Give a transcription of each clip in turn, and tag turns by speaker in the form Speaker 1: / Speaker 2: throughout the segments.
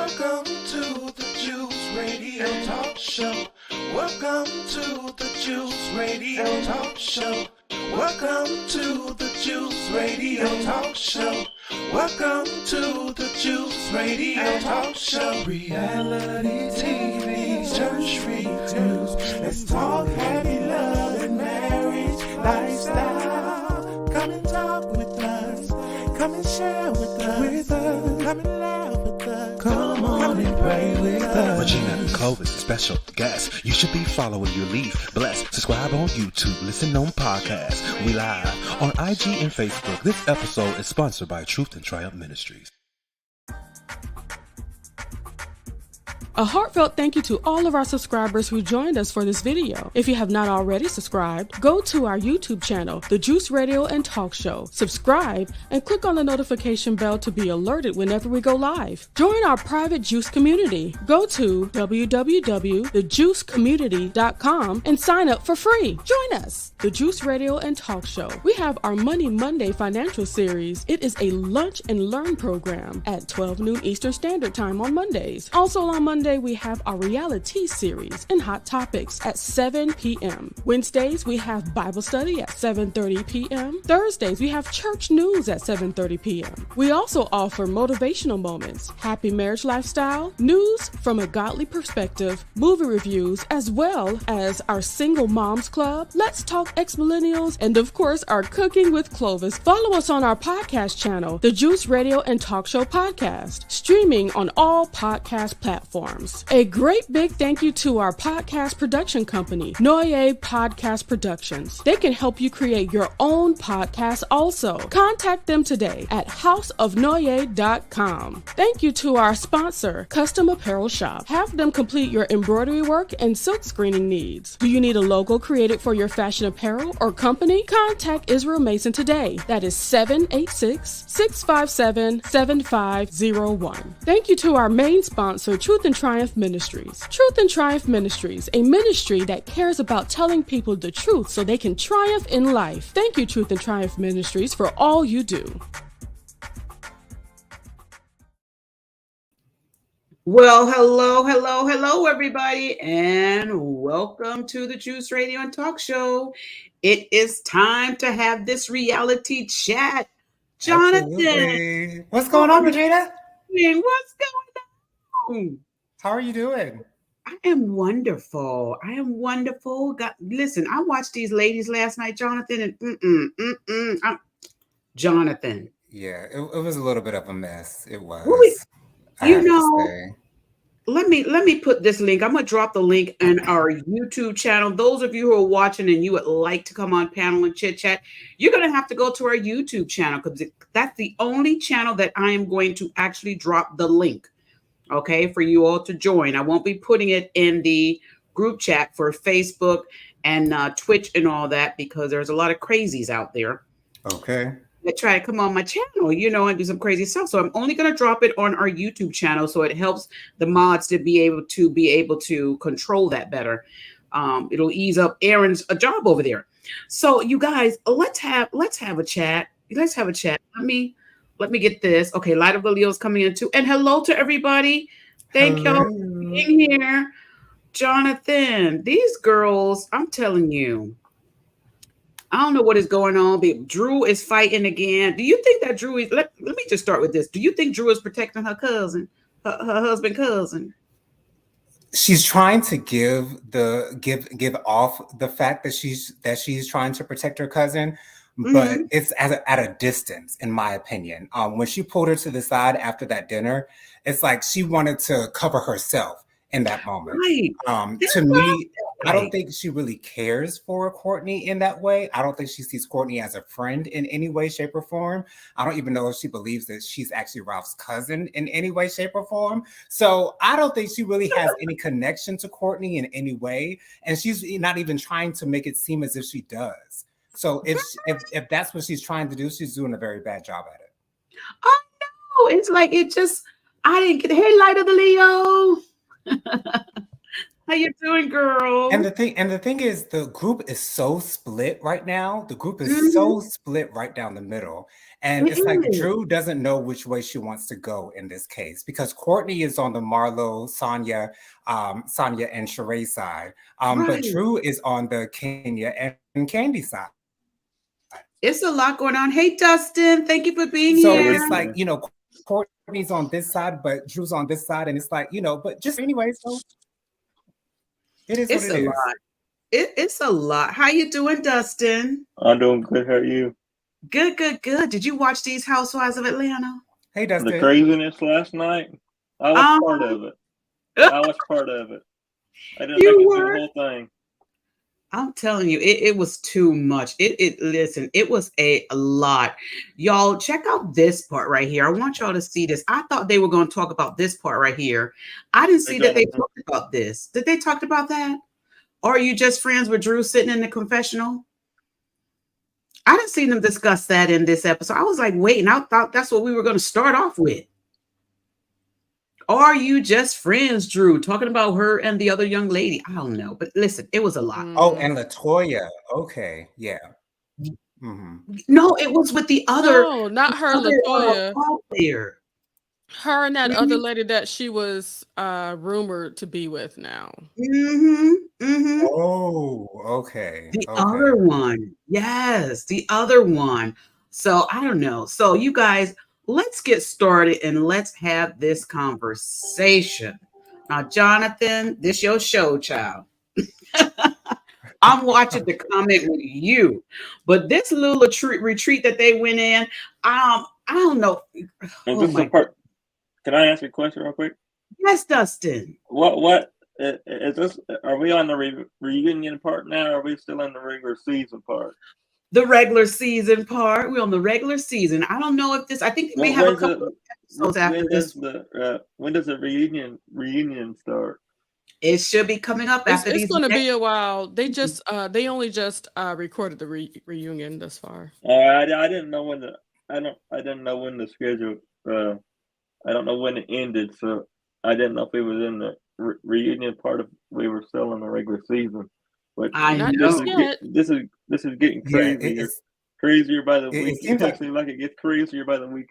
Speaker 1: Welcome to the Juice Radio Talk Show. Welcome to the Juice Radio Talk Show. Welcome to the Juice Radio Talk Show. Welcome to the Juice Radio Talk Show. Reality TV, church reviews. Let's talk happy love and marriage lifestyle. Come and talk with us. Come and share with us. Come and laugh with us. Come on and pray with us.
Speaker 2: Regina and Clovis, special guests. You should be following your lead. Bless. Subscribe on YouTube. Listen on podcasts. We live on IG and Facebook. This episode is sponsored by Truth and Triumph Ministries.
Speaker 3: A heartfelt thank you to all of our subscribers who joined us for this video. If you have not already subscribed, go to our YouTube channel, The Juice Radio and Talk Show. Subscribe and click on the notification bell to be alerted whenever we go live. Join our private Juice community. Go to www.thejuicecommunity.com and sign up for free. Join us, The Juice Radio and Talk Show. We have our Money Monday financial series. It is a lunch and learn program at 12 noon Eastern Standard Time on Mondays. Also on Monday, we have our reality series and hot topics at 7 p.m. Wednesdays, we have Bible study at 7:30 p.m. Thursdays, we have church news at 7:30 p.m. We also offer motivational moments, happy marriage lifestyle, news from a godly perspective, movie reviews, as well as our single moms club, Let's Talk Ex-Millennials, and of course, our Cooking with Clovis. Follow us on our podcast channel, The Juice Radio and Talk Show Podcast, streaming on all podcast platforms. A great big thank you to our podcast production company, RHOA Podcast Productions. They can help you create your own podcast also. Contact them today at houseofnoye.com. Thank you to our sponsor, Custom Apparel Shop. Have them complete your embroidery work and silk screening needs. Do you need a logo created for your fashion apparel or company? Contact Israel Mason today. That is 786-657-7501. Thank you to our main sponsor, Truth and Triumph Ministries. Truth and Triumph Ministries, a ministry that cares about telling people the truth so they can triumph in life. Thank you, Truth and Triumph Ministries, for all you do.
Speaker 4: Well, hello, everybody, and welcome to the Juice Radio and Talk Show. It is time to have this reality chat. Jonathan.
Speaker 5: Absolutely. What's going on, Regina?
Speaker 4: What's going on?
Speaker 5: How are you doing?
Speaker 4: I am wonderful. Listen, I watched these ladies last night, Jonathan, and Jonathan.
Speaker 5: Yeah, it was a little bit of a mess. It was.
Speaker 4: Let me put this link. I'm gonna drop the link in our YouTube channel. Those of you who are watching and you would like to come on panel and chit chat, you're gonna have to go to our YouTube channel because that's the only channel that I am going to actually drop the link. Okay, for you all to join. I won't be putting it in the group chat for Facebook and Twitch and all that because there's a lot of crazies out there.
Speaker 5: Okay.
Speaker 4: That try to come on my channel, and do some crazy stuff. So I'm only going to drop it on our YouTube channel so it helps the mods to be able to control that better. It'll ease up Aaron's job over there. So you guys, let's have a chat. Let me get this. Okay, Light of the Leo's coming in too. And hello to everybody. Thank y'all for being here. Jonathan, these girls, I'm telling you, I don't know what is going on, but Drew is fighting again. Do you think that Drew is, let me just start with this. Do you think Drew is protecting her cousin, her husband cousin?
Speaker 5: She's trying to give off the fact that she's trying to protect her cousin. But it's at a distance, in my opinion. When she pulled her to the side after that dinner, it's like she wanted to cover herself in that moment.
Speaker 4: Right.
Speaker 5: To me, I don't think she really cares for Courtney in that way. I don't think she sees Courtney as a friend in any way, shape, or form. I don't even know if she believes that she's actually Ralph's cousin in any way, shape, or form. So I don't think she really has any connection to Courtney in any way. And she's not even trying to make it seem as if she does. So if that's what she's trying to do, she's doing a very bad job at it.
Speaker 4: Oh no, it's like I didn't get. Hey, Light of the Leo. How you doing, girl?
Speaker 5: And the thing is, the group is so split right now. The group is so split right down the middle. And
Speaker 4: It
Speaker 5: it's like
Speaker 4: is.
Speaker 5: Drew doesn't know which way she wants to go in this case because Courtney is on the Marlo, Sonia and Sheree side. But
Speaker 4: Right.
Speaker 5: Drew is on the Kenya and Candy side.
Speaker 4: It's a lot going on. Hey, Dustin, thank you for being
Speaker 5: So
Speaker 4: here.
Speaker 5: it's like, Courtney's on this side, but Drew's on this side. And it's like, but just anyway, so it is
Speaker 4: It's
Speaker 5: what
Speaker 4: a
Speaker 5: it is.
Speaker 4: lot. It's a lot. How you doing, Dustin?
Speaker 6: I'm doing good. How are you?
Speaker 4: Good, good, good. Did you watch these Housewives of Atlanta?
Speaker 5: Hey,
Speaker 6: The
Speaker 5: Dustin.
Speaker 6: craziness last night, I was part of it. I was part of it. I didn't
Speaker 4: You
Speaker 6: make it
Speaker 4: were?
Speaker 6: through the whole thing.
Speaker 4: I'm telling you, it was too much. Listen, it was a lot. Y'all, check out this part right here. I want y'all to see this. I thought they were going to talk about this part right here. I didn't see that they
Speaker 6: Jonathan.
Speaker 4: talked about this. Did they talk about that? Or are you just friends with Drew sitting in the confessional? I didn't see them discuss that in this episode. I was like, waiting. I thought that's what we were going to start off with. Are you just friends, Drew? Talking about her and the other young lady. I don't know. But listen, it was a lot.
Speaker 5: Oh, and LaToya. Okay. Yeah. Mm-hmm.
Speaker 4: No, it was with the other.
Speaker 3: No, not her,
Speaker 4: other,
Speaker 3: LaToya.
Speaker 4: player.
Speaker 3: Her and that
Speaker 4: Mhm.
Speaker 3: other lady that she was rumored to be with now.
Speaker 4: Mm-hmm. Mm-hmm.
Speaker 5: Oh, okay.
Speaker 4: The
Speaker 5: Okay.
Speaker 4: other one. Yes, the other one. So I don't know. So you guys, let's get started and let's have this conversation. Now, Jonathan, this your show, child. I'm watching the comment with you. But this little retreat that they went in, I don't know.
Speaker 6: Is
Speaker 4: Oh
Speaker 6: this
Speaker 4: my
Speaker 6: the part? Can I ask you a question real quick?
Speaker 4: Yes, Dustin.
Speaker 6: What is this? Are we on the reunion part now? Or are we still in the regular season part?
Speaker 4: The regular season part. We're on the regular season. I don't know if this. I think they may have a couple of episodes after this.
Speaker 6: When does the reunion start?
Speaker 4: It should be coming up after
Speaker 3: It's
Speaker 4: these.
Speaker 3: going to be a while. They only just recorded the reunion thus far.
Speaker 6: I didn't know when I didn't know when the schedule. I don't know when it ended, so I didn't know if it was in the reunion part of we were still in the regular season. But
Speaker 4: I
Speaker 3: Not
Speaker 4: know.
Speaker 3: yet.
Speaker 6: this is getting
Speaker 5: Yeah,
Speaker 6: crazier, crazier by the week.
Speaker 5: seems
Speaker 6: It seems like it gets crazier by the week.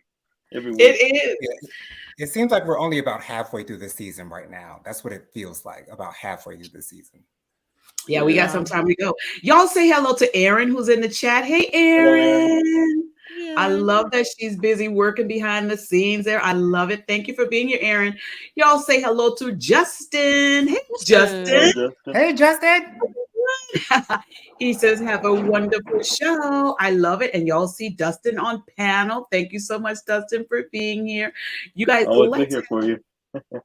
Speaker 6: Every week.
Speaker 4: It is.
Speaker 5: Yeah, it seems like we're only about halfway through the season right now. That's what it feels like, about halfway through the season.
Speaker 4: Yeah, we got some time to go. Y'all say hello to Erin, who's in the chat. Hey, Erin. I love that she's busy working behind the scenes there. I love it. Thank you for being here, Erin. Y'all say hello to Justin. Hey, Justin.
Speaker 5: Hey, Justin.
Speaker 4: He says, have a wonderful show. I love it. And y'all see Dustin on panel. Thank you so much, Dustin, for being here. You guys,
Speaker 6: always be here for you.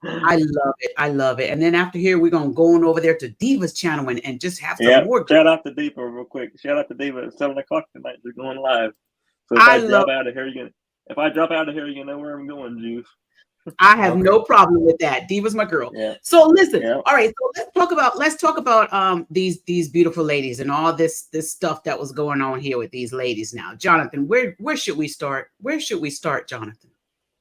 Speaker 4: I love it. I love it. And then after here, we're going to go on over there to Diva's channel and just have some more.
Speaker 6: Shout out to Diva real quick. Shout out to Diva at 7 o'clock tonight. They're going live. So if I drop out of here, you know where I'm going, Juice.
Speaker 4: I have no problem with that. Diva's my girl.
Speaker 6: Yeah.
Speaker 4: So listen, all right. So let's talk about these beautiful ladies and all this stuff that was going on here with these ladies now. Jonathan, where should we start? Where should we start, Jonathan?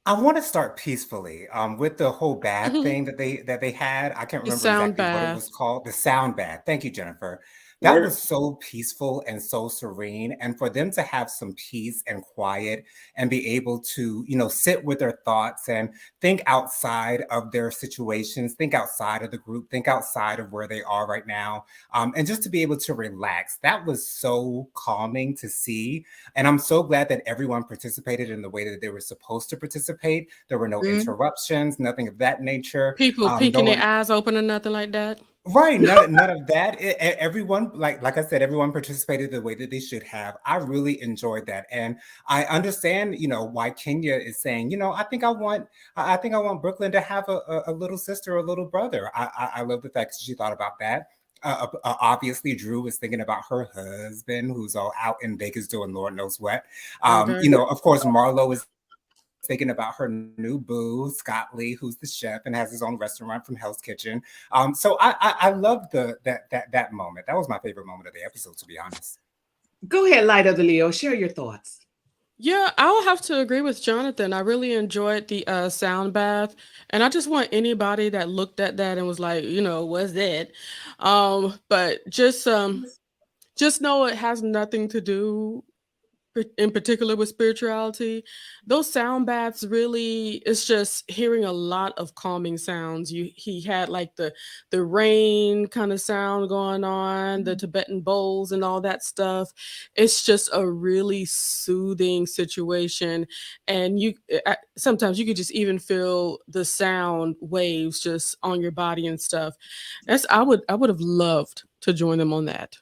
Speaker 5: I want to start peacefully with the whole bath thing that they had. I can't remember exactly what it was called. The sound bath. Thank you, Jennifer. That was so peaceful and so serene. And for them to have some peace and quiet and be able to, sit with their thoughts and think outside of their situations, think outside of the group, think outside of where they are right now. And just to be able to relax, that was so calming to see. And I'm so glad that everyone participated in the way that they were supposed to participate. There were no interruptions, nothing of that nature.
Speaker 3: People peeking their eyes open or nothing like that.
Speaker 5: Right, none of that. Everyone, like I said, everyone participated the way that they should have. I really enjoyed that, and I understand, why Kenya is saying, I think I want Brooklyn to have a little sister or a little brother. I love the fact that she thought about that. Obviously, Drew is thinking about her husband, who's all out in Vegas doing Lord knows what. Of course, Marlo is thinking about her new boo, Scott Lee, who's the chef and has his own restaurant from Hell's Kitchen. So I loved that moment. That was my favorite moment of the episode, to be honest.
Speaker 4: Go ahead, Light of the Leo. Share your thoughts.
Speaker 3: Yeah, I'll have to agree with Jonathan. I really enjoyed the sound bath, and I just want anybody that looked at that and was like, what's that? But just know it has nothing to do in particular with spirituality, those sound baths really, it's just hearing a lot of calming sounds. He had like the rain kind of sound going on, the Tibetan bowls and all that stuff. It's just a really soothing situation, and sometimes you could just even feel the sound waves just on your body and stuff. I would have loved to join them on that.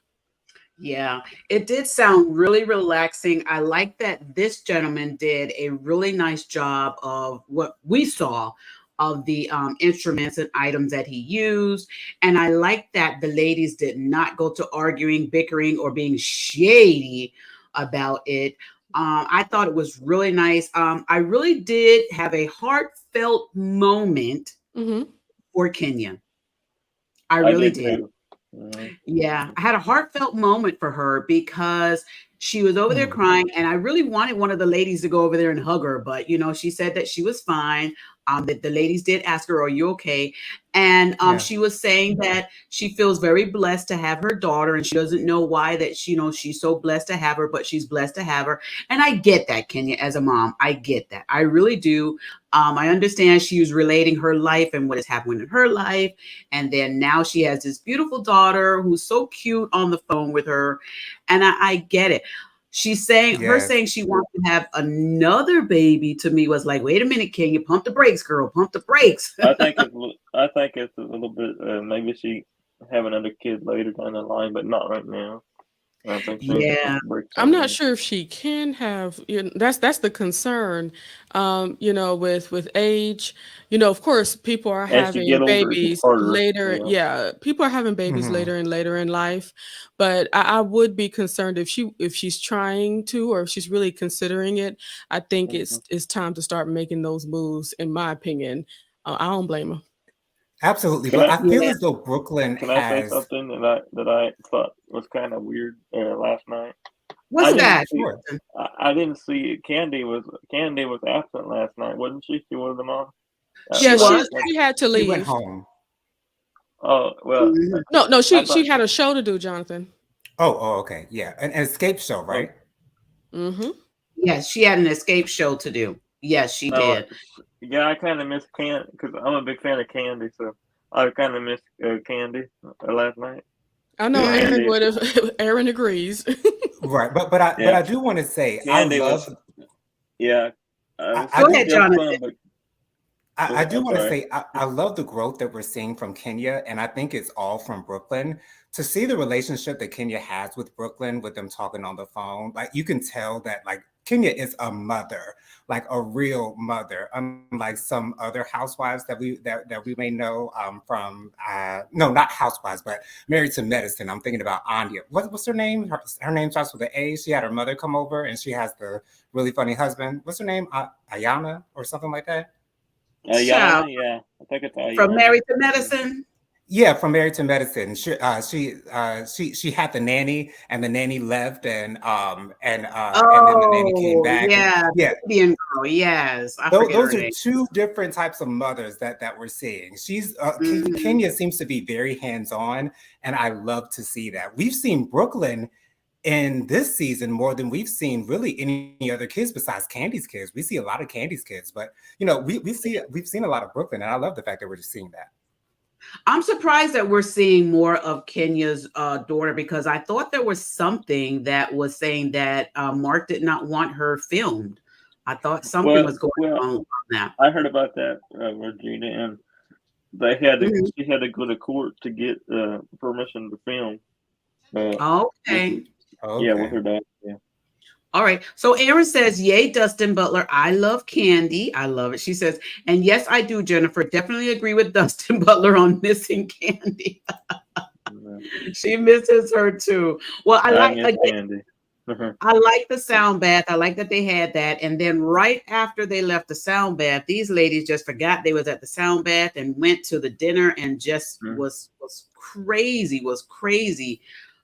Speaker 4: Yeah, it did sound really relaxing. I like that this gentleman did a really nice job of what we saw of the instruments and items that he used. And I like that the ladies did not go to arguing, bickering, or being shady about it. I thought it was really nice. I really did have a heartfelt moment
Speaker 3: Hmm.
Speaker 4: for Kenya. I
Speaker 6: I
Speaker 4: really
Speaker 6: did
Speaker 4: did.
Speaker 6: too. Mhm.
Speaker 4: Yeah, I had a heartfelt moment for her because she was over there
Speaker 5: Mm,
Speaker 4: crying, and I really wanted one of the ladies to go over there and hug her, but she said that she was fine. That the ladies did ask her, "Are you okay?" And
Speaker 5: yeah.
Speaker 4: she was saying that she feels very blessed to have her daughter, and she doesn't know why that she's so blessed to have her, but she's blessed to have her. And I get that, Kenya, as a mom, I get that, I really do. I understand she was relating her life and what is happening in her life, and then now she has this beautiful daughter who's so cute on the phone with her. And I get it. Her
Speaker 5: Yes.
Speaker 4: saying she wants to have another baby to me was like, wait a minute, can you pump the brakes, girl? Pump the brakes.
Speaker 6: I think it's a little bit. Maybe she have another kid later down the line, but not right now. I think she needs to put
Speaker 4: Yeah.
Speaker 6: the brakes
Speaker 3: I'm
Speaker 6: on
Speaker 3: not
Speaker 6: that.
Speaker 3: sure if she can have, that's the concern. With age, of course, people are
Speaker 6: As you
Speaker 3: having
Speaker 6: get older, it gets
Speaker 3: babies
Speaker 6: harder.
Speaker 3: later.
Speaker 6: Yeah.
Speaker 3: Yeah, people are having babies
Speaker 5: Hmm.
Speaker 3: later and later in life, but I would be concerned if she's trying to, or if she's really considering it. I think
Speaker 6: Hmm.
Speaker 3: it's time to start making those moves. In my opinion, I don't blame her.
Speaker 5: Absolutely.
Speaker 6: Can
Speaker 5: But
Speaker 6: I
Speaker 5: I feel
Speaker 4: Yeah.
Speaker 5: as though Brooklyn
Speaker 6: can I say
Speaker 5: has,
Speaker 6: something that I thought was kind of weird last night? I
Speaker 4: What's
Speaker 5: oh,
Speaker 6: didn't
Speaker 4: that?
Speaker 6: see
Speaker 5: sure.
Speaker 6: I didn't see Candy was absent last night, wasn't she? She was the mom
Speaker 4: She
Speaker 3: Yeah,
Speaker 6: last
Speaker 4: was.
Speaker 6: night.
Speaker 3: she had to
Speaker 5: She went
Speaker 3: leave.
Speaker 5: home.
Speaker 6: Oh well,
Speaker 4: Mhm.
Speaker 3: No,
Speaker 6: I
Speaker 3: she
Speaker 6: thought
Speaker 3: had a show to do, Jonathan.
Speaker 5: Oh, okay. Yeah. An escape show,
Speaker 6: oh,
Speaker 5: right?
Speaker 3: Hmm.
Speaker 4: Yes, she had an escape show to do. Yes, she
Speaker 6: no,
Speaker 4: did.
Speaker 6: yeah, I kind of miss Candy because I'm a big fan of Candy, so I kind of missed Candy last night.
Speaker 3: I know
Speaker 5: Right.
Speaker 3: Aaron
Speaker 6: Candy,
Speaker 3: would have. Aaron agrees.
Speaker 5: Right. But
Speaker 6: yeah,
Speaker 5: I do want to say
Speaker 6: Candy was, yeah,
Speaker 5: I
Speaker 4: Go
Speaker 5: do
Speaker 4: ahead,
Speaker 6: she had
Speaker 4: Jonathan.
Speaker 6: fun, but
Speaker 5: I do
Speaker 6: I'm
Speaker 5: want to
Speaker 6: sorry.
Speaker 5: say I love the growth that we're seeing from Kenya, and I think it's all from Brooklyn. To see the relationship that Kenya has with Brooklyn, with them talking on the phone, like you can tell that like Kenya is a mother, like a real mother, unlike some other housewives that we may know from no, not housewives, but Married to Medicine. I'm thinking about Anya. What's her name? Her name starts with an A. She had her mother come over, and she has the really funny husband. What's her name? Ayana or something like that.
Speaker 6: Yana,
Speaker 4: Child,
Speaker 6: yeah, I think it's
Speaker 4: from
Speaker 6: Ayana.
Speaker 4: Married to Medicine.
Speaker 5: Yeah, from Married to Medicine. She had the nanny, and the nanny left, and then the nanny came
Speaker 4: Oh,
Speaker 5: back, and
Speaker 4: yeah,
Speaker 5: yeah,
Speaker 4: the Indian girl. Yes, I forget her
Speaker 5: those are
Speaker 4: name.
Speaker 5: two different types of mothers that we're seeing.
Speaker 4: Mhm.
Speaker 5: Kenya seems to be very hands on, and I love to see that. We've seen Brooklyn in this season more than we've seen really any other kids besides Candy's kids. We see a lot of Candy's kids, but we've seen a lot of Brooklyn, and I love the fact that we're just seeing that.
Speaker 4: I'm surprised that we're seeing more of Kenya's daughter because I thought there was something that was saying that Mark did not want her filmed. I thought something
Speaker 6: Well,
Speaker 4: was going
Speaker 6: well,
Speaker 4: on that.
Speaker 6: I heard about that, Regina, and
Speaker 4: Mhm.
Speaker 6: she had to go to court to get permission to film. With
Speaker 4: Okay.
Speaker 6: yeah, with
Speaker 5: Okay.
Speaker 6: her dad. Yeah.
Speaker 4: All right. So Erin says, Yay, Dustin Butler. I love Candy. I love it. She says, and yes, I do, Jennifer. Definitely agree with Dustin Butler on missing Candy.
Speaker 6: Yeah.
Speaker 4: She misses her too. Well,
Speaker 6: I miss Candy.
Speaker 4: I like the sound bath. I like that they had that. And then right after they left the sound bath, these ladies just forgot they was at the sound bath and went to the dinner and just
Speaker 6: Mhm.
Speaker 4: was crazy, was crazy.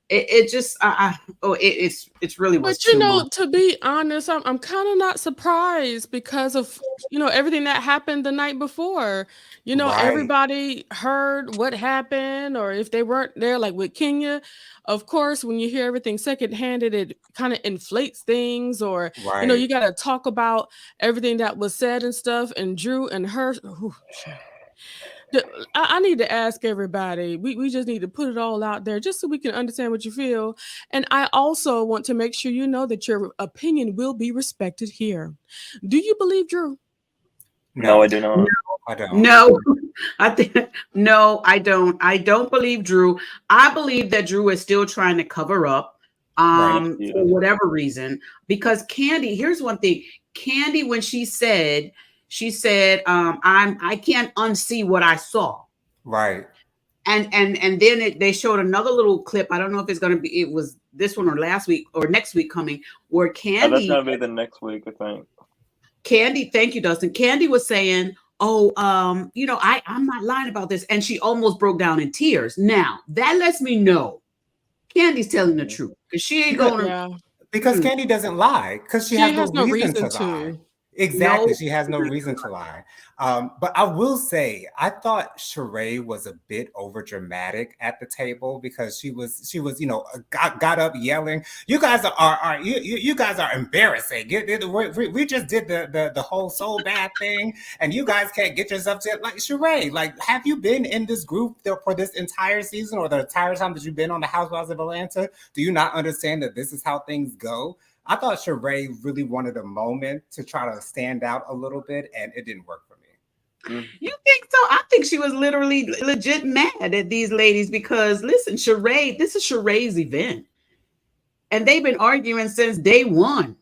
Speaker 4: it just it's really was
Speaker 3: But you
Speaker 4: too
Speaker 3: know,
Speaker 4: much.
Speaker 3: to be honest, I'm kind of not surprised because of everything that happened the night before.
Speaker 5: Right,
Speaker 3: Everybody heard what happened, or if they weren't there, like with Kenya, of course, when you hear everything secondhanded, it kind of inflates things, or
Speaker 5: right.
Speaker 3: you got to talk about everything that was said and stuff. And Drew and her, I need to ask everybody. We just need to put it all out there just so we can understand what you feel. And I also want to make sure you know that your opinion will be respected here. Do you believe Drew?
Speaker 6: No, I
Speaker 5: No,
Speaker 6: do not.
Speaker 5: I don't.
Speaker 4: No, I think no, I don't. I don't believe Drew. I believe that Drew is still trying to cover up
Speaker 5: Right,
Speaker 6: Yes,
Speaker 4: for
Speaker 6: yes.
Speaker 4: whatever reason. Because Candy, here's one thing. Candy, when she said, I can't unsee what I saw.
Speaker 5: right.
Speaker 4: And then they showed another little clip. I don't know if it's gonna be it was this one or last week or next week coming, where
Speaker 6: That's gonna be the next week, I think.
Speaker 4: Candy, thank you, Dustin. Candy was saying, "Oh, I'm not lying about this," and she almost broke down in tears. Now that lets me know Candy's telling the
Speaker 6: Mhm.
Speaker 4: truth because she ain't
Speaker 5: Because
Speaker 4: gonna.
Speaker 3: Yeah.
Speaker 5: because
Speaker 4: Mm,
Speaker 5: Candy doesn't lie because she
Speaker 3: She
Speaker 5: has no
Speaker 3: has no
Speaker 5: reason
Speaker 3: reason
Speaker 5: to lie.
Speaker 3: to.
Speaker 5: Exactly,
Speaker 4: no,
Speaker 5: she has no reason to lie. But I will say, I thought Sheree was a bit over dramatic at the table because she was got up yelling. You guys you guys are embarrassing. We just did the whole soul bad thing, and you guys can't get yourself to like Sheree. Like, have you been in this group for this entire season or the entire time that you've been on the Housewives of Atlanta? Do you not understand that this is how things go? I thought Sheree really wanted a moment to try to stand out a little bit, and it didn't work for me.
Speaker 6: Mhm.
Speaker 4: you think so? I think she was literally legit mad at these ladies because listen, Sheree, this is Sheree's event, and they've been arguing since day one.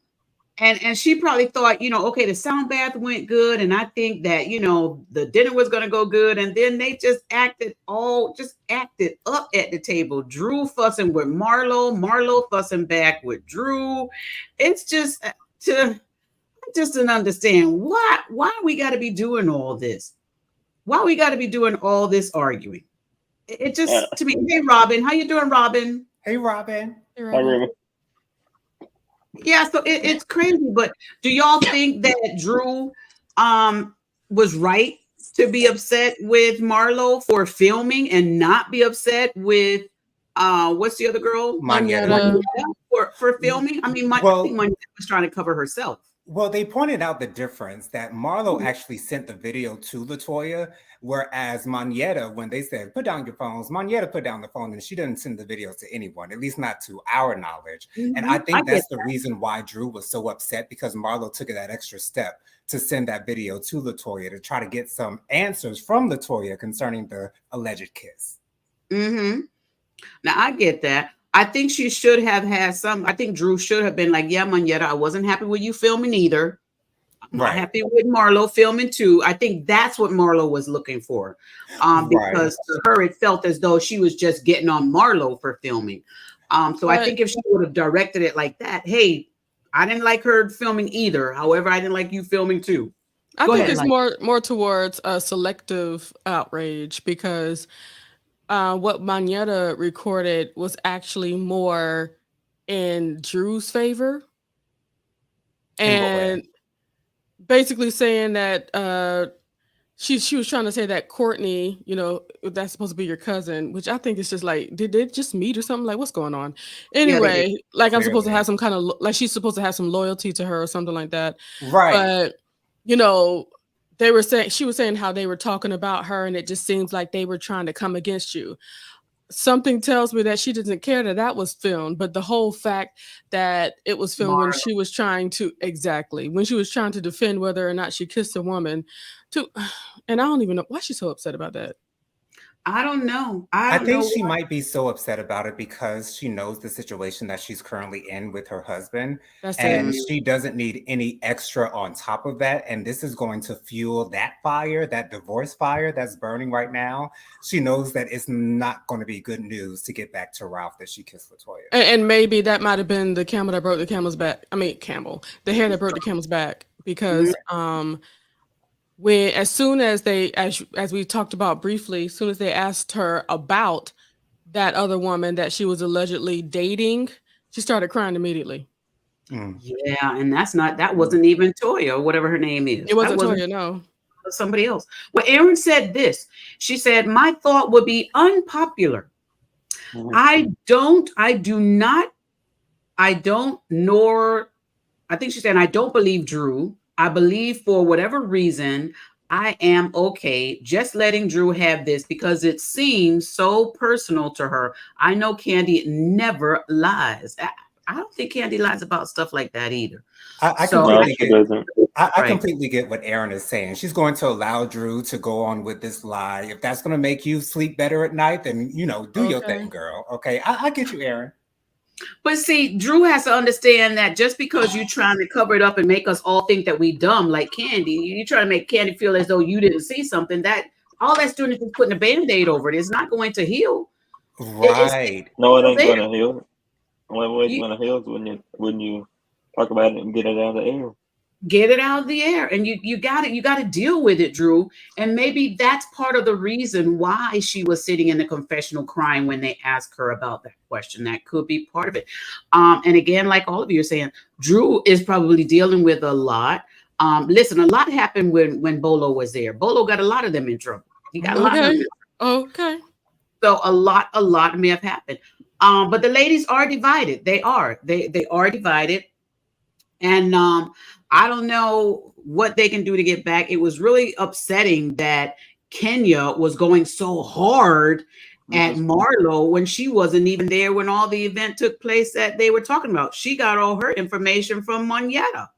Speaker 4: And she probably thought, okay, the sound bath went good, and I think that the dinner was going to go good, and then they just acted up at the table. Drew fussing with Marlo fussing back with Drew. It's just to I just didn't understand why we got to be doing all this. Why we got to be doing all this arguing? It
Speaker 6: Uh,
Speaker 4: just to me. Hey, Robin, how you doing, Robin?
Speaker 5: Hey, Robin.
Speaker 3: Hey,
Speaker 6: I
Speaker 3: Robin.
Speaker 6: remember.
Speaker 4: Yeah, so it's crazy. But do y'all think that Drew was right to be upset with Marlo for filming and not be upset with what's the other girl?
Speaker 5: Manietta.
Speaker 3: Manetta.
Speaker 4: Moneta for filming? I mean, I think
Speaker 5: Well,
Speaker 4: Moneta was trying to cover herself.
Speaker 5: Well, they pointed out the difference that Marlo actually sent the video to Latoya, whereas Manietta, when they said, put down your phones, Manietta put down the phone and she didn't send the videos to anyone, at least not to our knowledge. And I
Speaker 4: I
Speaker 5: think
Speaker 4: get
Speaker 5: that's the reason why Drew was so upset because Marlo took that extra step to send that video to Latoya to try to get some answers from Latoya concerning the alleged kiss.
Speaker 4: hmm Now I get that. I think she should have had some. I think Drew should have been like, "Yeah, Moneta, I wasn't happy with you filming either. I'm not
Speaker 5: Right,
Speaker 4: happy with Marlo filming too." I think that's what Marlo was looking for,
Speaker 5: right.
Speaker 4: because to her it felt as though she was just getting on Marlo for filming. So I
Speaker 3: But
Speaker 4: think if she would have directed it like that, hey, I didn't like her filming either. However, I didn't like you filming too.
Speaker 3: I
Speaker 4: Go
Speaker 3: think
Speaker 4: ahead,
Speaker 3: it's
Speaker 4: like,
Speaker 3: more towards a selective outrage because what Manetta recorded was actually more in Drew's favor,
Speaker 5: In what way?
Speaker 3: and basically saying that she was trying to say that Courtney, that's supposed to be your cousin, which I think is just like, did they just meet or something? Like, what's going on?
Speaker 4: yeah, they did.
Speaker 3: Anyway, like I'm supposed to have
Speaker 5: Clearly.
Speaker 3: some kind of like she's supposed to have some loyalty to her or something like that.
Speaker 5: Right.
Speaker 3: But you know, they were saying she was saying how they were talking about her, and it just seems like they were trying to come against you. Something tells me that she doesn't care that that was filmed, but the whole fact that it was filmed when
Speaker 4: Marlo.
Speaker 3: she was trying to exactly when she was trying to defend whether or not she kissed a woman, to, and I don't even know why she's so upset about that.
Speaker 4: I don't know. I
Speaker 5: I
Speaker 4: don't
Speaker 5: think
Speaker 4: know
Speaker 5: she
Speaker 4: what.
Speaker 5: might be so upset about it because she knows the situation that she's currently in with her husband,
Speaker 3: That's it.
Speaker 5: and she doesn't need any extra on top of that. And this is going to fuel that fire, that divorce fire that's burning right now. She knows that it's not going to be good news to get back to Ralph that she kissed Latoya.
Speaker 3: And maybe that might have been the camel that broke the camel's back. I mean, camel, the hair that broke the camel's back,
Speaker 4: Mhm.
Speaker 3: because when as soon as they as we talked about briefly, as soon as they asked her about that other woman that she was allegedly dating, she started crying immediately.
Speaker 4: Yeah, and that wasn't even Toya or whatever her name is.
Speaker 3: It
Speaker 4: That
Speaker 3: wasn't
Speaker 4: wasn't
Speaker 3: Toya, no.
Speaker 4: somebody else. Well, Erin said this. She said, "My thought would be unpopular. I don't nor I think she said, I don't believe Drew. I believe for whatever reason, I am okay just letting Drew have this because it seems so personal to her. I know Candy never lies. I don't think Candy lies about stuff like that either.
Speaker 5: I
Speaker 4: So
Speaker 6: No,
Speaker 5: completely
Speaker 6: she
Speaker 5: get.
Speaker 6: doesn't.
Speaker 5: I
Speaker 4: right.
Speaker 5: completely get what Erin is saying. She's going to allow Drew to go on with this lie. If that's going to make you sleep better at night, then do your
Speaker 3: Okay.
Speaker 5: thing, girl. Okay, I get you, Erin.
Speaker 4: But see, Drew has to understand that just because you're trying to cover it up and make us all think that we dumb like Candy, you're trying to make Candy feel as though you didn't see something, that all that's doing is just putting a band-aid over it. It's not going to heal. It's
Speaker 5: Right.
Speaker 6: No, it
Speaker 4: still
Speaker 6: ain't
Speaker 4: there.
Speaker 6: gonna heal. The only way it's
Speaker 4: You
Speaker 6: gonna heal is when you talk about it and get it out of the air.
Speaker 4: get it out of the air, and you got it. You got to deal with it, Drew. And maybe that's part of the reason why she was sitting in the confessional crying when they asked her about that question. That could be part of it. And again, like all of you are saying, Drew is probably dealing with a lot. Listen, a lot happened when Bolo was there. Bolo got a lot of them in trouble. He got a lot of them.
Speaker 3: Okay.
Speaker 4: So a lot may have happened. But the ladies are divided. They are divided. And I don't know what they can do to get back. It was really upsetting that Kenya was going so hard at Marlo when she wasn't even there when all the event took place that they were talking about. She got all her information from Moneta.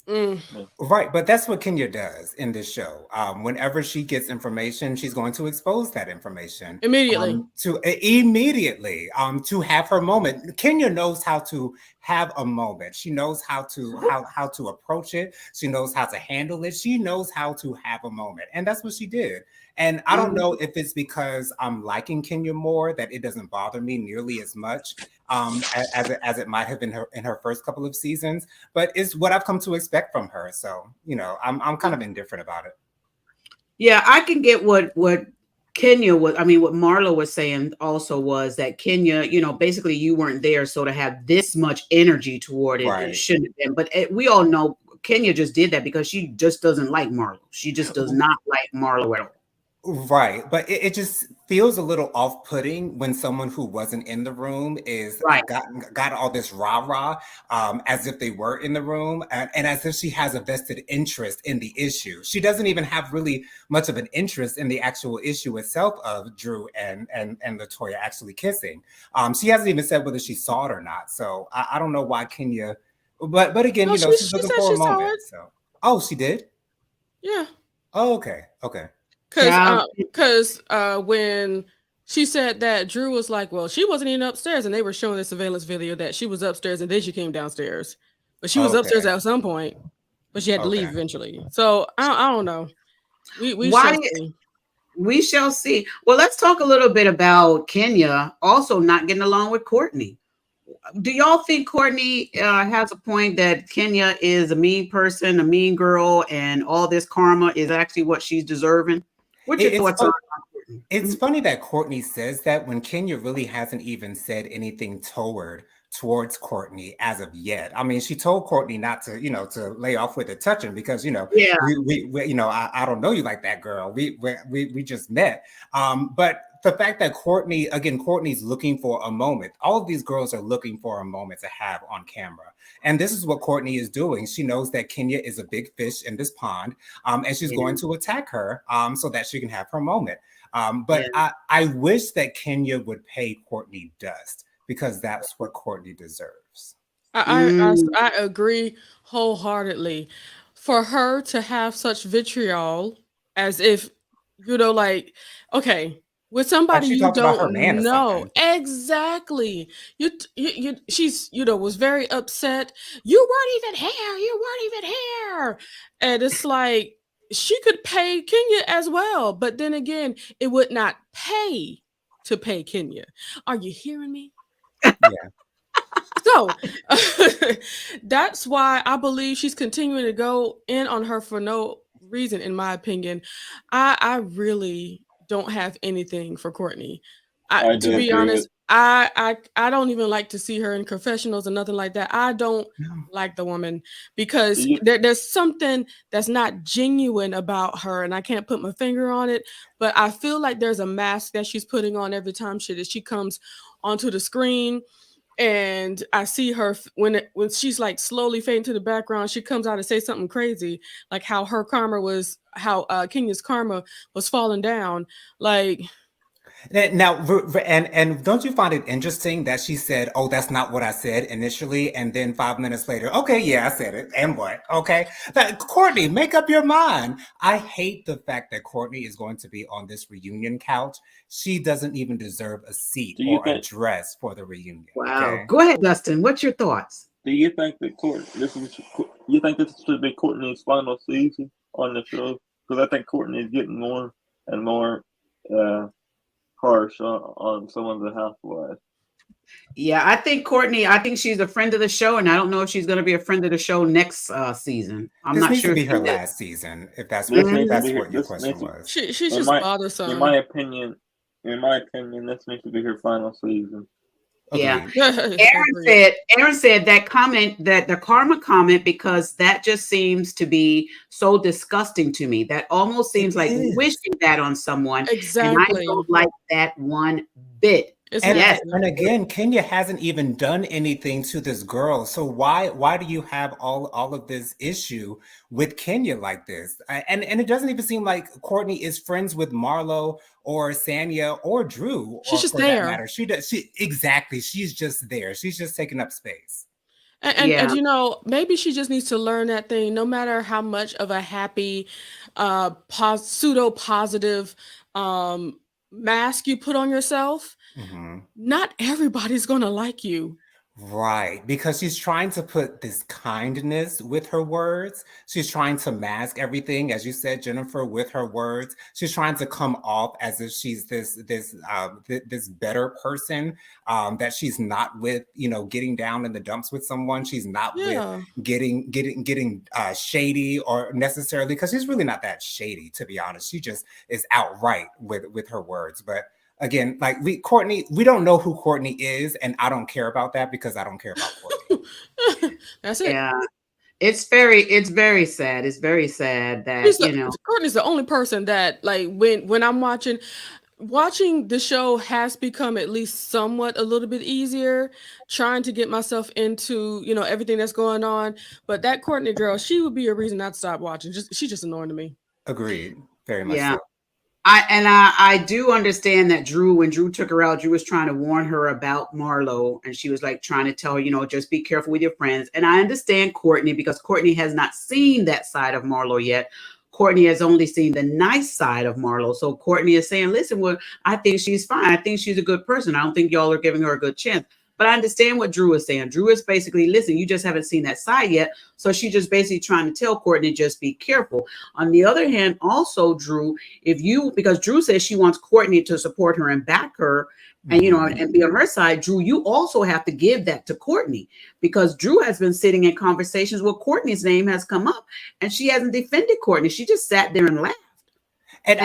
Speaker 5: Right, but that's what Kenya does in this show. Whenever she gets information, she's going to expose that information
Speaker 3: Immediately.
Speaker 5: to have her moment. Kenya knows how to have a moment. She knows how to approach it. She knows how to handle it. She knows how to have a moment, and that's what she did. And I don't know if it's because I'm liking Kenya more that it doesn't bother me nearly as much as it might have been in her first couple of seasons, but it's what I've come to expect from her. So I'm kind of indifferent about it.
Speaker 4: Yeah, I can get what Kenya was. I mean, what Marlo was saying also was that Kenya, basically you weren't there, so to have this much energy toward it,
Speaker 5: Right.
Speaker 4: it shouldn't have been. But we all know Kenya just did that because she just doesn't like Marlo. She just does not like Marlo at all.
Speaker 5: Right, but it just feels a little off-putting when someone who wasn't in the room is
Speaker 4: Right.
Speaker 5: got all this rah-rah as if they were in the room and as if she has a vested interest in the issue. She doesn't even have really much of an interest in the actual issue itself of Drew and LaToya actually kissing. She hasn't even said whether she saw it or not. So I don't know why Kenya, but again,
Speaker 3: No,
Speaker 5: she's
Speaker 3: she
Speaker 5: looking
Speaker 3: said
Speaker 5: for
Speaker 3: she
Speaker 5: a
Speaker 3: saw
Speaker 5: moment.
Speaker 3: it.
Speaker 5: So she did?
Speaker 3: Yeah.
Speaker 5: Oh, okay.
Speaker 3: Because when she said that, Drew was like, well, she wasn't even upstairs, and they were showing the surveillance video that she was upstairs and then she came downstairs. But she was upstairs at some point, but she had to leave eventually. So I don't know. We shall see.
Speaker 4: We shall see. Well, let's talk a little bit about Kenya also not getting along with Courtney. Do y'all think Courtney has a point that Kenya is a mean person, a mean girl, and all this karma is actually what she's deserving? What's your thoughts on Courtney?
Speaker 5: It's funny that Courtney says that when Kenya really hasn't even said anything towards Courtney as of yet. I mean, she told Courtney not to, to lay off with the touching because,
Speaker 4: Yeah.
Speaker 5: we I don't know you like that, girl. We just met. But the fact that Courtney's looking for a moment. All of these girls are looking for a moment to have on camera. And this is what Courtney is doing. She knows that Kenya is a big fish in this pond, and she's going to attack her so that she can have her moment. But I wish that Kenya would pay Courtney dust because that's what Courtney deserves.
Speaker 3: I agree wholeheartedly. For her to have such vitriol, as if okay, with somebody
Speaker 5: she
Speaker 3: you
Speaker 5: talked about her
Speaker 3: don't
Speaker 5: man or
Speaker 3: know
Speaker 5: something.
Speaker 3: exactly, she's was very upset. You weren't even here, and it's like she could pay Kenya as well, but then again, it would not pay to pay Kenya. Are you hearing me?
Speaker 5: Yeah.
Speaker 3: So that's why I believe she's continuing to go in on her for no reason, in my opinion. I really don't have anything for Courtney.
Speaker 6: I
Speaker 3: To
Speaker 6: do
Speaker 3: be
Speaker 6: agree
Speaker 3: honest,
Speaker 6: with.
Speaker 3: I don't even like to see her in confessionals or nothing like that. I don't
Speaker 5: No.
Speaker 3: like the woman because
Speaker 6: You,
Speaker 3: there's something that's not genuine about her, and I can't put my finger on it. But I feel like there's a mask that she's putting on every time she comes onto the screen, and I see her when she's like slowly fading to the background. She comes out and say something crazy, like how Kenya's karma was falling down, like.
Speaker 5: Now, and don't you find it interesting that she said, "Oh, that's not what I said initially," and then 5 minutes later, "Okay, yeah, I said it." And what? Okay, Courtney, make up your mind. I hate the fact that Courtney is going to be on this reunion couch. She doesn't even deserve a seat
Speaker 6: do you
Speaker 5: or a
Speaker 6: think?
Speaker 5: dress for the reunion.
Speaker 4: Wow.
Speaker 5: Okay.
Speaker 4: Go ahead, Dustin. What's your thoughts?
Speaker 6: Do you think that You think this should be Courtney's final season on the show? Because I think Courtney is getting more and more uh, harsh on some of the housewives.
Speaker 4: Yeah, I think Courtney, I think she's a friend of the show, and I don't know if she's going to be a friend of the show next season. I'm
Speaker 5: This
Speaker 4: not
Speaker 5: needs to
Speaker 4: sure if
Speaker 5: be
Speaker 4: she
Speaker 5: her
Speaker 4: is.
Speaker 5: last season, if that's
Speaker 6: This
Speaker 5: what
Speaker 6: needs to
Speaker 5: that's
Speaker 6: be her.
Speaker 5: what your
Speaker 6: This
Speaker 5: question
Speaker 6: needs to,
Speaker 5: was.
Speaker 3: She's
Speaker 6: in
Speaker 3: just
Speaker 6: my
Speaker 3: bothersome.
Speaker 6: opinion, this needs to be her final season.
Speaker 4: Yeah.
Speaker 5: Agreed.
Speaker 3: Agreed.
Speaker 4: Aaron said that comment, that the karma comment, because that just seems to be so disgusting to me. That almost
Speaker 5: It
Speaker 4: seems like
Speaker 5: is.
Speaker 4: wishing that on someone. And I
Speaker 3: Exactly.
Speaker 4: don't like that one bit.
Speaker 3: It's
Speaker 5: And,
Speaker 4: Yes.
Speaker 3: nasty.
Speaker 5: and again, Kenya hasn't even done anything to this girl. So why do you have all of this issue with Kenya like this? And it doesn't even seem like Courtney is friends with Marlo or Sanya or Drew,
Speaker 3: She's
Speaker 5: or
Speaker 3: just
Speaker 5: for that
Speaker 3: there.
Speaker 5: matter. She exactly. She's just there. She's just taking up space.
Speaker 3: And
Speaker 4: Yeah.
Speaker 3: you know, maybe she just needs to learn that thing. No matter how much of a happy, pseudo positive mask you put on yourself,
Speaker 5: Mhm.
Speaker 3: not everybody's gonna like you.
Speaker 5: Right, because she's trying to put this kindness with her words. She's trying to mask everything, as you said, Jennifer, with her words. She's trying to come off as if she's this better person, that she's not with, getting down in the dumps with someone. She's not with
Speaker 3: Yeah.
Speaker 5: getting shady, or necessarily, because she's really not that shady, to be honest. She just is outright with her words. But again, like Courtney, we don't know who Courtney is, and I don't care about that because I don't care about Courtney.
Speaker 3: That's it.
Speaker 4: Yeah. It's very sad. It's very sad that,
Speaker 3: Courtney's the only person that, like, when I'm watching the show has become at least somewhat a little bit easier, trying to get myself into, everything that's going on. But that Courtney girl, she would be a reason I'd stop watching. She's just annoying to me.
Speaker 5: Agreed, very much
Speaker 4: yeah.
Speaker 5: so.
Speaker 4: I do understand that when Drew took her out, Drew was trying to warn her about Marlo, and she was like trying to tell her, just be careful with your friends. And I understand Courtney, because Courtney has not seen that side of Marlo yet. Courtney has only seen the nice side of Marlo. So Courtney is saying, listen, well, I think she's fine. I think she's a good person. I don't think y'all are giving her a good chance. But I understand what Drew is saying. Drew is basically, listen, you just haven't seen that side yet. So she's just basically trying to tell Courtney, just be careful. On the other hand, also, Drew, because Drew says she wants Courtney to support her and back her, and and be on her side, Drew, you also have to give that to Courtney, because Drew has been sitting in conversations where Courtney's name has come up, and she hasn't defended Courtney. She just sat there and laughed.
Speaker 5: And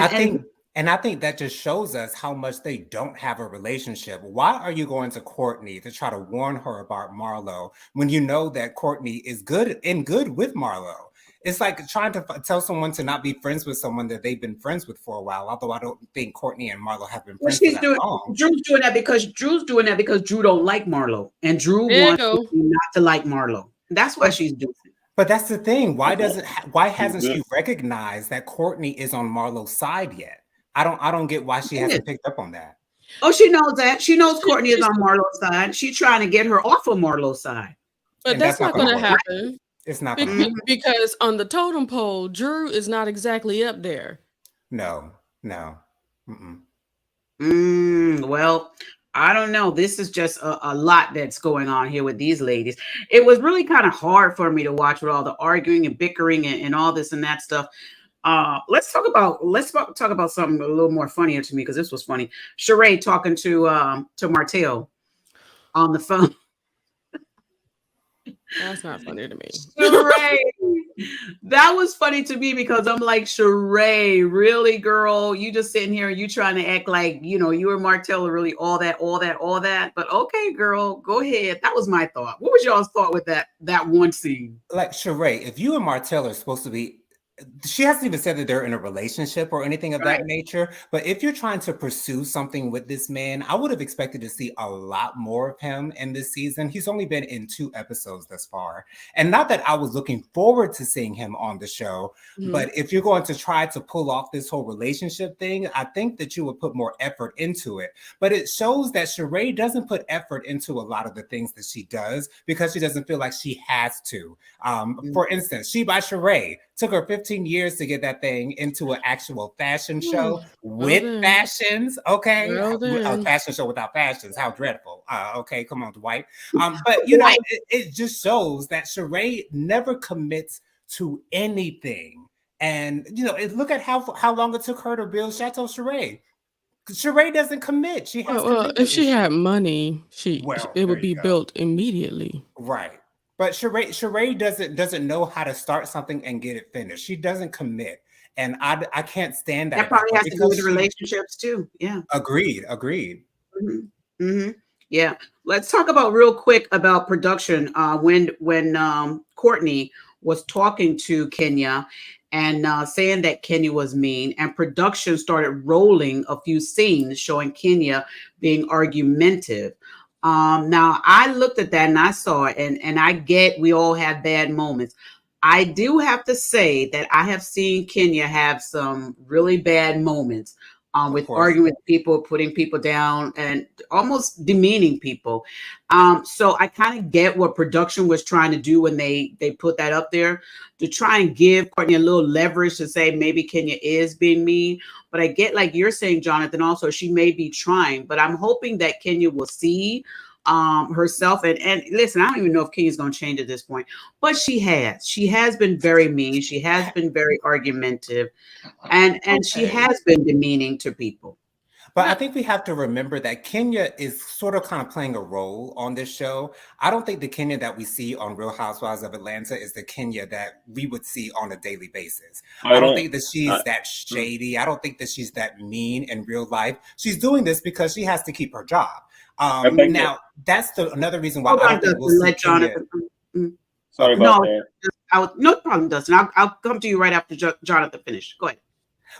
Speaker 5: I think that just shows us how much they don't have a relationship. Why are you going to Courtney to try to warn her about Marlo when you know that Courtney is good with Marlo? It's like trying to tell someone to not be friends with someone that they've been friends with for a while. Although I don't think Courtney and Marlo have been friends for that long.
Speaker 4: Drew's doing that because Drew don't like Marlo, and Drew
Speaker 3: There you
Speaker 4: wants
Speaker 3: go.
Speaker 4: not to like Marlo. That's why she's doing it.
Speaker 5: But that's the thing. Why hasn't she recognized that Courtney is on Marlo's side yet? I don't get why she hasn't picked up on that.
Speaker 4: Oh, she knows that. She knows Courtney is on Marlo's side. She's trying to get her off of Marlo's side.
Speaker 3: But that's not going to happen.
Speaker 5: It's not going to happen.
Speaker 3: Because on the totem pole, Drew is not exactly up there.
Speaker 5: No.
Speaker 4: Well, I don't know. This is just a lot that's going on here with these ladies. It was really kind of hard for me to watch with all the arguing and bickering and all this and that stuff. Let's talk about something a little more funnier to me, because this was funny. Sheree talking to Martell on the phone.
Speaker 3: That's not funny to me.
Speaker 4: Sheree, That was funny to me because I'm like, Sheree, really, girl? You just sitting here and you trying to act like, you and Martell are really all that. But okay, girl, go ahead. That was my thought. What was y'all's thought with that one scene?
Speaker 5: Like, Sheree, if you and Martell are supposed to be, she hasn't even said that they're in a relationship or anything of that nature. But if you're trying to pursue something with this man, I would have expected to see a lot more of him in this season. He's only been in 2 episodes thus far. And not that I was looking forward to seeing him on the show, but if you're going to try to pull off this whole relationship thing, I think that you would put more effort into it. But it shows that Sheree doesn't put effort into a lot of the things that she does because she doesn't feel like she has to. For instance, She by Sheree took her 15 years to get that thing into an actual fashion show with fashions. Okay. A fashion show without fashions. How dreadful. Okay. Come on, Dwight. But it just shows that Sheree never commits to anything. And, look at how long it took her to build Chateau Sheree. Sheree doesn't commit. She has
Speaker 3: if she had money, it would be built immediately.
Speaker 5: Right. But Sheree doesn't know how to start something and get it finished. She doesn't commit. And I can't stand that.
Speaker 4: That probably has to do with the relationships too. Yeah.
Speaker 5: Agreed.
Speaker 4: Yeah. Let's talk about real quick about production. When Courtney was talking to Kenya and saying that Kenya was mean, and production started rolling a few scenes showing Kenya being argumentative. Now I looked at that and I saw it, and I get we all have bad moments. I do have to say that I have seen Kenya have some really bad moments with arguing with people, putting people down, and almost demeaning people. So I kind of get what production was trying to do when they put that up there, to try and give Courtney a little leverage to say maybe Kenya is being mean. But I get, like you're saying, Jonathan, also she may be trying, but I'm hoping that Kenya will see herself. And listen, I don't even know if Kenya's going to change at this point, but she has been very mean. She has been very argumentative, and she has been demeaning to people.
Speaker 5: But I think we have to remember that Kenya is sort of kind of playing a role on this show. I don't think the Kenya that we see on Real Housewives of Atlanta is the Kenya that we would see on a daily basis. I don't think that she's that shady. I don't think that she's that mean in real life. She's doing this because she has to keep her job. Now, that's another reason why I don't think we'll see Jonathan.
Speaker 6: Sorry about that.
Speaker 4: No problem, Dustin. I'll come to you right after Jonathan finished. Go ahead.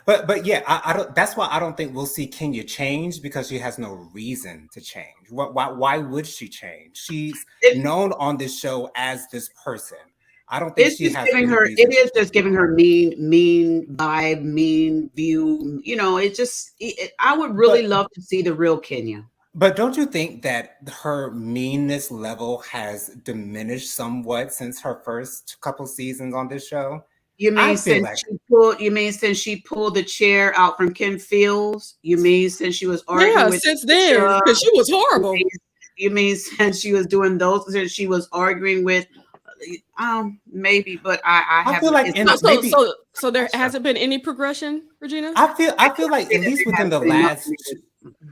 Speaker 5: But yeah, I don't. That's why I don't think we'll see Kenya change, because she has no reason to change. Why would she change? She's known on this show as this person. I don't think she has.
Speaker 4: It is just giving her mean vibe, mean view. I would really love to see the real Kenya.
Speaker 5: But don't you think that her meanness level has diminished somewhat since her first couple seasons on this show?
Speaker 4: You mean since she pulled the chair out from Ken Fields? You mean since she was arguing with
Speaker 3: since then, because she was horrible.
Speaker 4: You mean since she was doing those? Since she was arguing with? Maybe, but I
Speaker 5: feel like
Speaker 3: so there hasn't been any progression, Regina.
Speaker 5: I feel like at least within the last.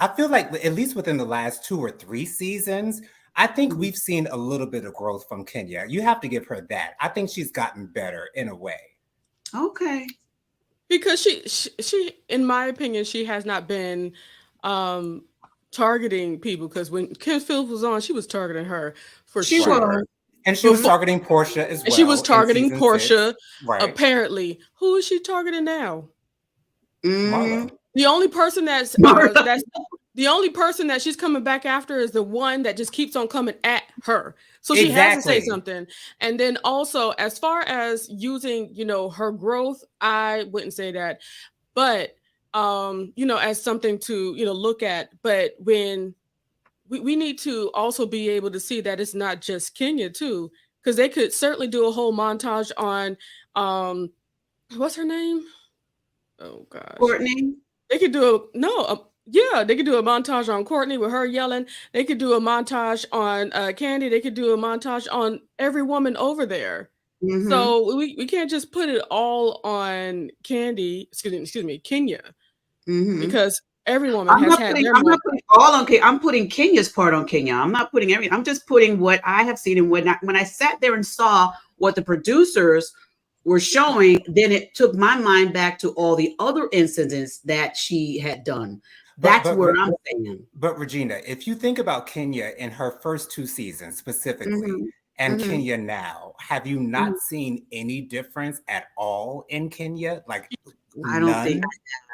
Speaker 5: I feel like at least within the last 2 or 3 seasons, I think we've seen a little bit of growth from Kenya. You have to give her that. I think she's gotten better in a way.
Speaker 4: Okay.
Speaker 3: Because she in my opinion, she has not been targeting people, because when Ken Fields was on, she was targeting her for sure.
Speaker 5: And she was targeting Portia as well.
Speaker 3: She was targeting Portia.
Speaker 5: Right.
Speaker 3: Apparently. Who is she targeting now?
Speaker 5: Marlo.
Speaker 3: The only person the only person that she's coming back after is the one that just keeps on coming at her. So she has to say something. And then also, as far as using, her growth, I wouldn't say that. But, as something to, look at. But when we need to also be able to see that it's not just Kenya too, because they could certainly do a whole montage on, what's her name? Oh, gosh.
Speaker 4: Courtney?
Speaker 3: They could do they could do a montage on Courtney with her yelling. They could do a montage on Candy. They could do a montage on every woman over there. Mm-hmm. So we can't just put it all on Candy. Excuse me, Kenya, because every woman has had their.
Speaker 4: I'm putting Kenya's part on Kenya. I'm not putting I'm just putting what I have seen, and when I sat there and saw what the producers were showing, then it took my mind back to all the other incidents that she had done. That's where I'm saying.
Speaker 5: But Regina, if you think about Kenya in her first 2 seasons specifically, and Kenya now, have you not seen any difference at all in Kenya? Like,
Speaker 4: I don't think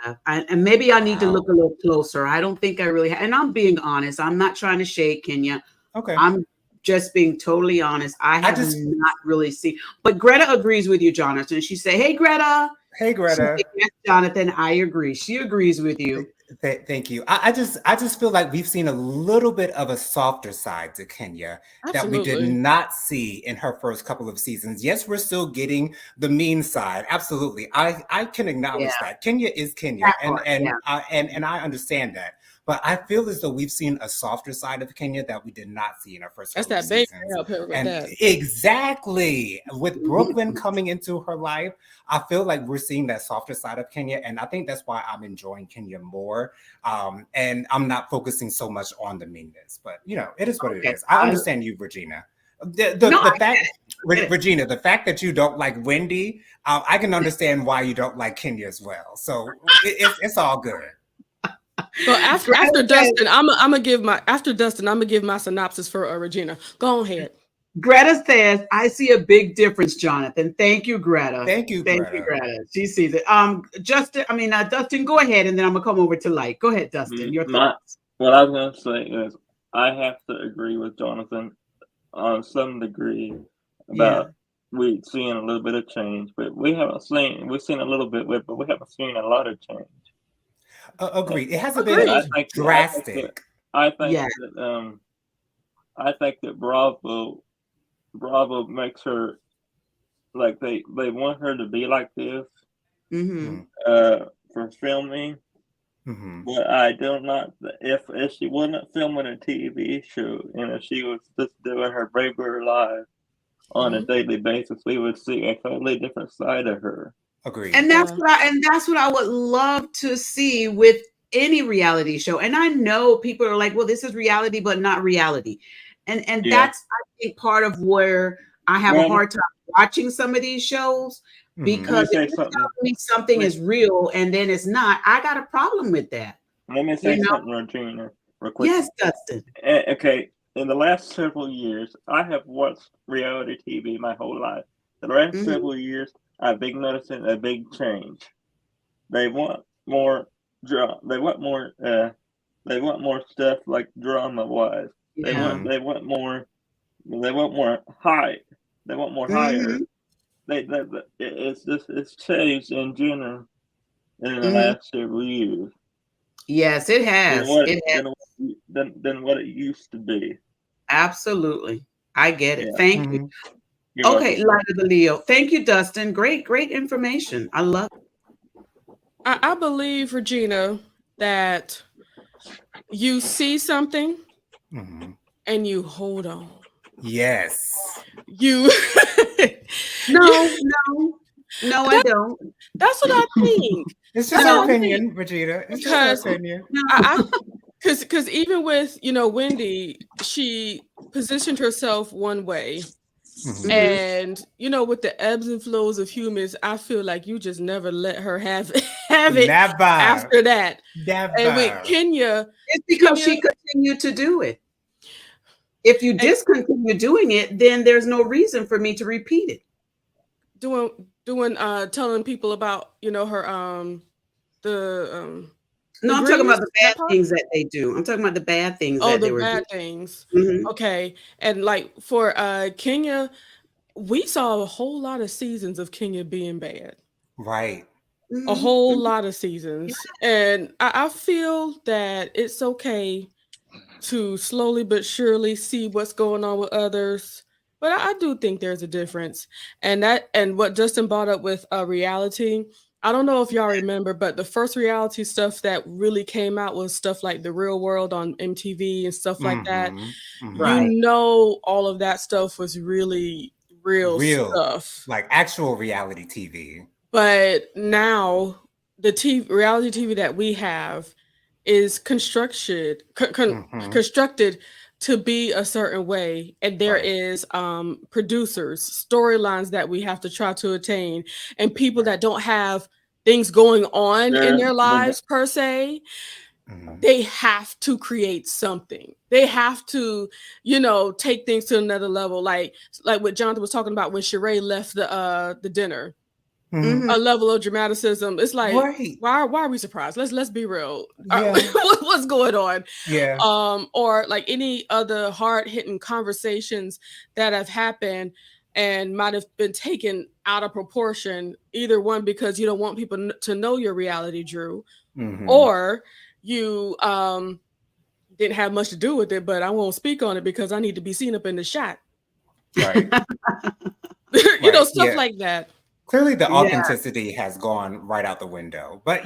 Speaker 4: I have. And maybe I need to look a little closer. I don't think I really have. And I'm being honest. I'm not trying to shade Kenya.
Speaker 5: Okay.
Speaker 4: I'm just being totally honest. I have not really seen. But Greta agrees with you, Jonathan. She said, "Hey, Greta."
Speaker 5: Hey, Greta.
Speaker 4: Said, "Yes, Jonathan, I agree." She agrees with you.
Speaker 5: Thank you. I just feel like we've seen a little bit of a softer side to Kenya that we did not see in her first couple of seasons. Yes, we're still getting the mean side. Absolutely. I can acknowledge that. Kenya is Kenya, and I understand that. But I feel as though we've seen a softer side of Kenya that we did not see in our first couple of seasons. Exactly. With Brooklyn coming into her life, I feel like we're seeing that softer side of Kenya. And I think that's why I'm enjoying Kenya more. And I'm not focusing so much on the meanness. But, it is what it is. I understand you, Regina. Regina, the fact that you don't like Wendy, I can understand why you don't like Kenya as well. So it's all good.
Speaker 3: So after Dustin, I'm gonna give my synopsis for Regina. Go ahead.
Speaker 4: Greta says, "I see a big difference, Jonathan." Thank you, Greta.
Speaker 5: Thank you, Greta.
Speaker 4: She sees it. Dustin, go ahead, and then I'm gonna come over to Light. Go ahead, Dustin. Your thoughts.
Speaker 6: What I was gonna say is, I have to agree with Jonathan on some degree about we seeing a little bit of change, but we've seen a little bit, but we haven't seen a lot of change.
Speaker 5: Agreed. It hasn't been drastic.
Speaker 6: I think that Bravo makes her like they want her to be like this for filming. But I do not. If she wasn't filming a TV show and if she was just doing her regular life on a daily basis, we would see a totally different side of her.
Speaker 5: Agreed.
Speaker 4: And that's what I would love to see with any reality show. And I know people are like, well, this is reality, but not reality. And that's, I think, part of where I have a hard time watching some of these shows, because if you tell me something is real and then it's not, I got a problem with that.
Speaker 6: Let me say something, Regina, real quick.
Speaker 4: Yes, Dustin.
Speaker 6: Okay. In the last several years, I have watched reality TV my whole life. The last several years, I've been noticing a big change. They want more drama. They want more stuff like drama wise. They want more hype. They want more higher. It's changed in general in the last several years.
Speaker 4: Yes, it has.
Speaker 6: Than what it used to be.
Speaker 4: Absolutely. I get it. Thank you.
Speaker 6: You're
Speaker 4: okay, Light of the Leo. Thank you, Dustin. Great information. I love it.
Speaker 3: I believe, Regina, that you see something and you hold on.
Speaker 5: Yes.
Speaker 3: You
Speaker 4: No, I don't.
Speaker 3: That's what I think.
Speaker 5: It's just our opinion, Regina. It's just our opinion.
Speaker 3: Because even with Wendy, she positioned herself one way. And with the ebbs and flows of humans, I feel like you just never let her have it
Speaker 5: never.
Speaker 3: After that.
Speaker 5: Never.
Speaker 3: And with Kenya,
Speaker 4: it's because she continued to do it. If you discontinue doing it, then there's no reason for me to repeat it.
Speaker 3: Telling people about her
Speaker 4: No, I'm talking about the bad things that they do. I'm talking about the bad things that they were doing.
Speaker 3: Oh, the bad things. Okay. And like for Kenya, we saw a whole lot of seasons of Kenya being bad.
Speaker 5: Right.
Speaker 3: A whole lot of seasons. And I feel that it's okay to slowly but surely see what's going on with others. But I do think there's a difference. And what Justin brought up with reality, I don't know if y'all remember, but the first reality stuff that really came out was stuff like The Real World on MTV and stuff like that.
Speaker 4: Right.
Speaker 3: All of that stuff was really real stuff.
Speaker 5: Like actual reality TV.
Speaker 3: But now the reality TV that we have is constructed to be a certain way, and there
Speaker 5: Right.
Speaker 3: is producers, storylines that we have to try to attain, and people that don't have things going on in
Speaker 6: Yeah,
Speaker 3: their
Speaker 6: but
Speaker 3: lives per se.
Speaker 5: Mhm.
Speaker 3: They have to create something. They have to, take things to another level. Like what Jonathan was talking about when Sheree left the dinner.
Speaker 5: Mhm.
Speaker 4: Mhm.
Speaker 3: A level of dramaticism. It's like,
Speaker 5: Right.
Speaker 3: why are we surprised? Let's be real.
Speaker 5: Yeah.
Speaker 3: What's going on?
Speaker 5: Yeah.
Speaker 3: Or like any other hard hitting conversations that have happened and might have been taken out of proportion. Either one, because you don't want people to know your reality, Drew,
Speaker 5: Mhm.
Speaker 3: or you didn't have much to do with it, but I won't speak on it because I need to be seen up in the shot.
Speaker 5: Right.
Speaker 3: Stuff
Speaker 5: Yeah.
Speaker 3: like that.
Speaker 5: Clearly, the
Speaker 4: Yeah.
Speaker 5: authenticity has gone right out the window. But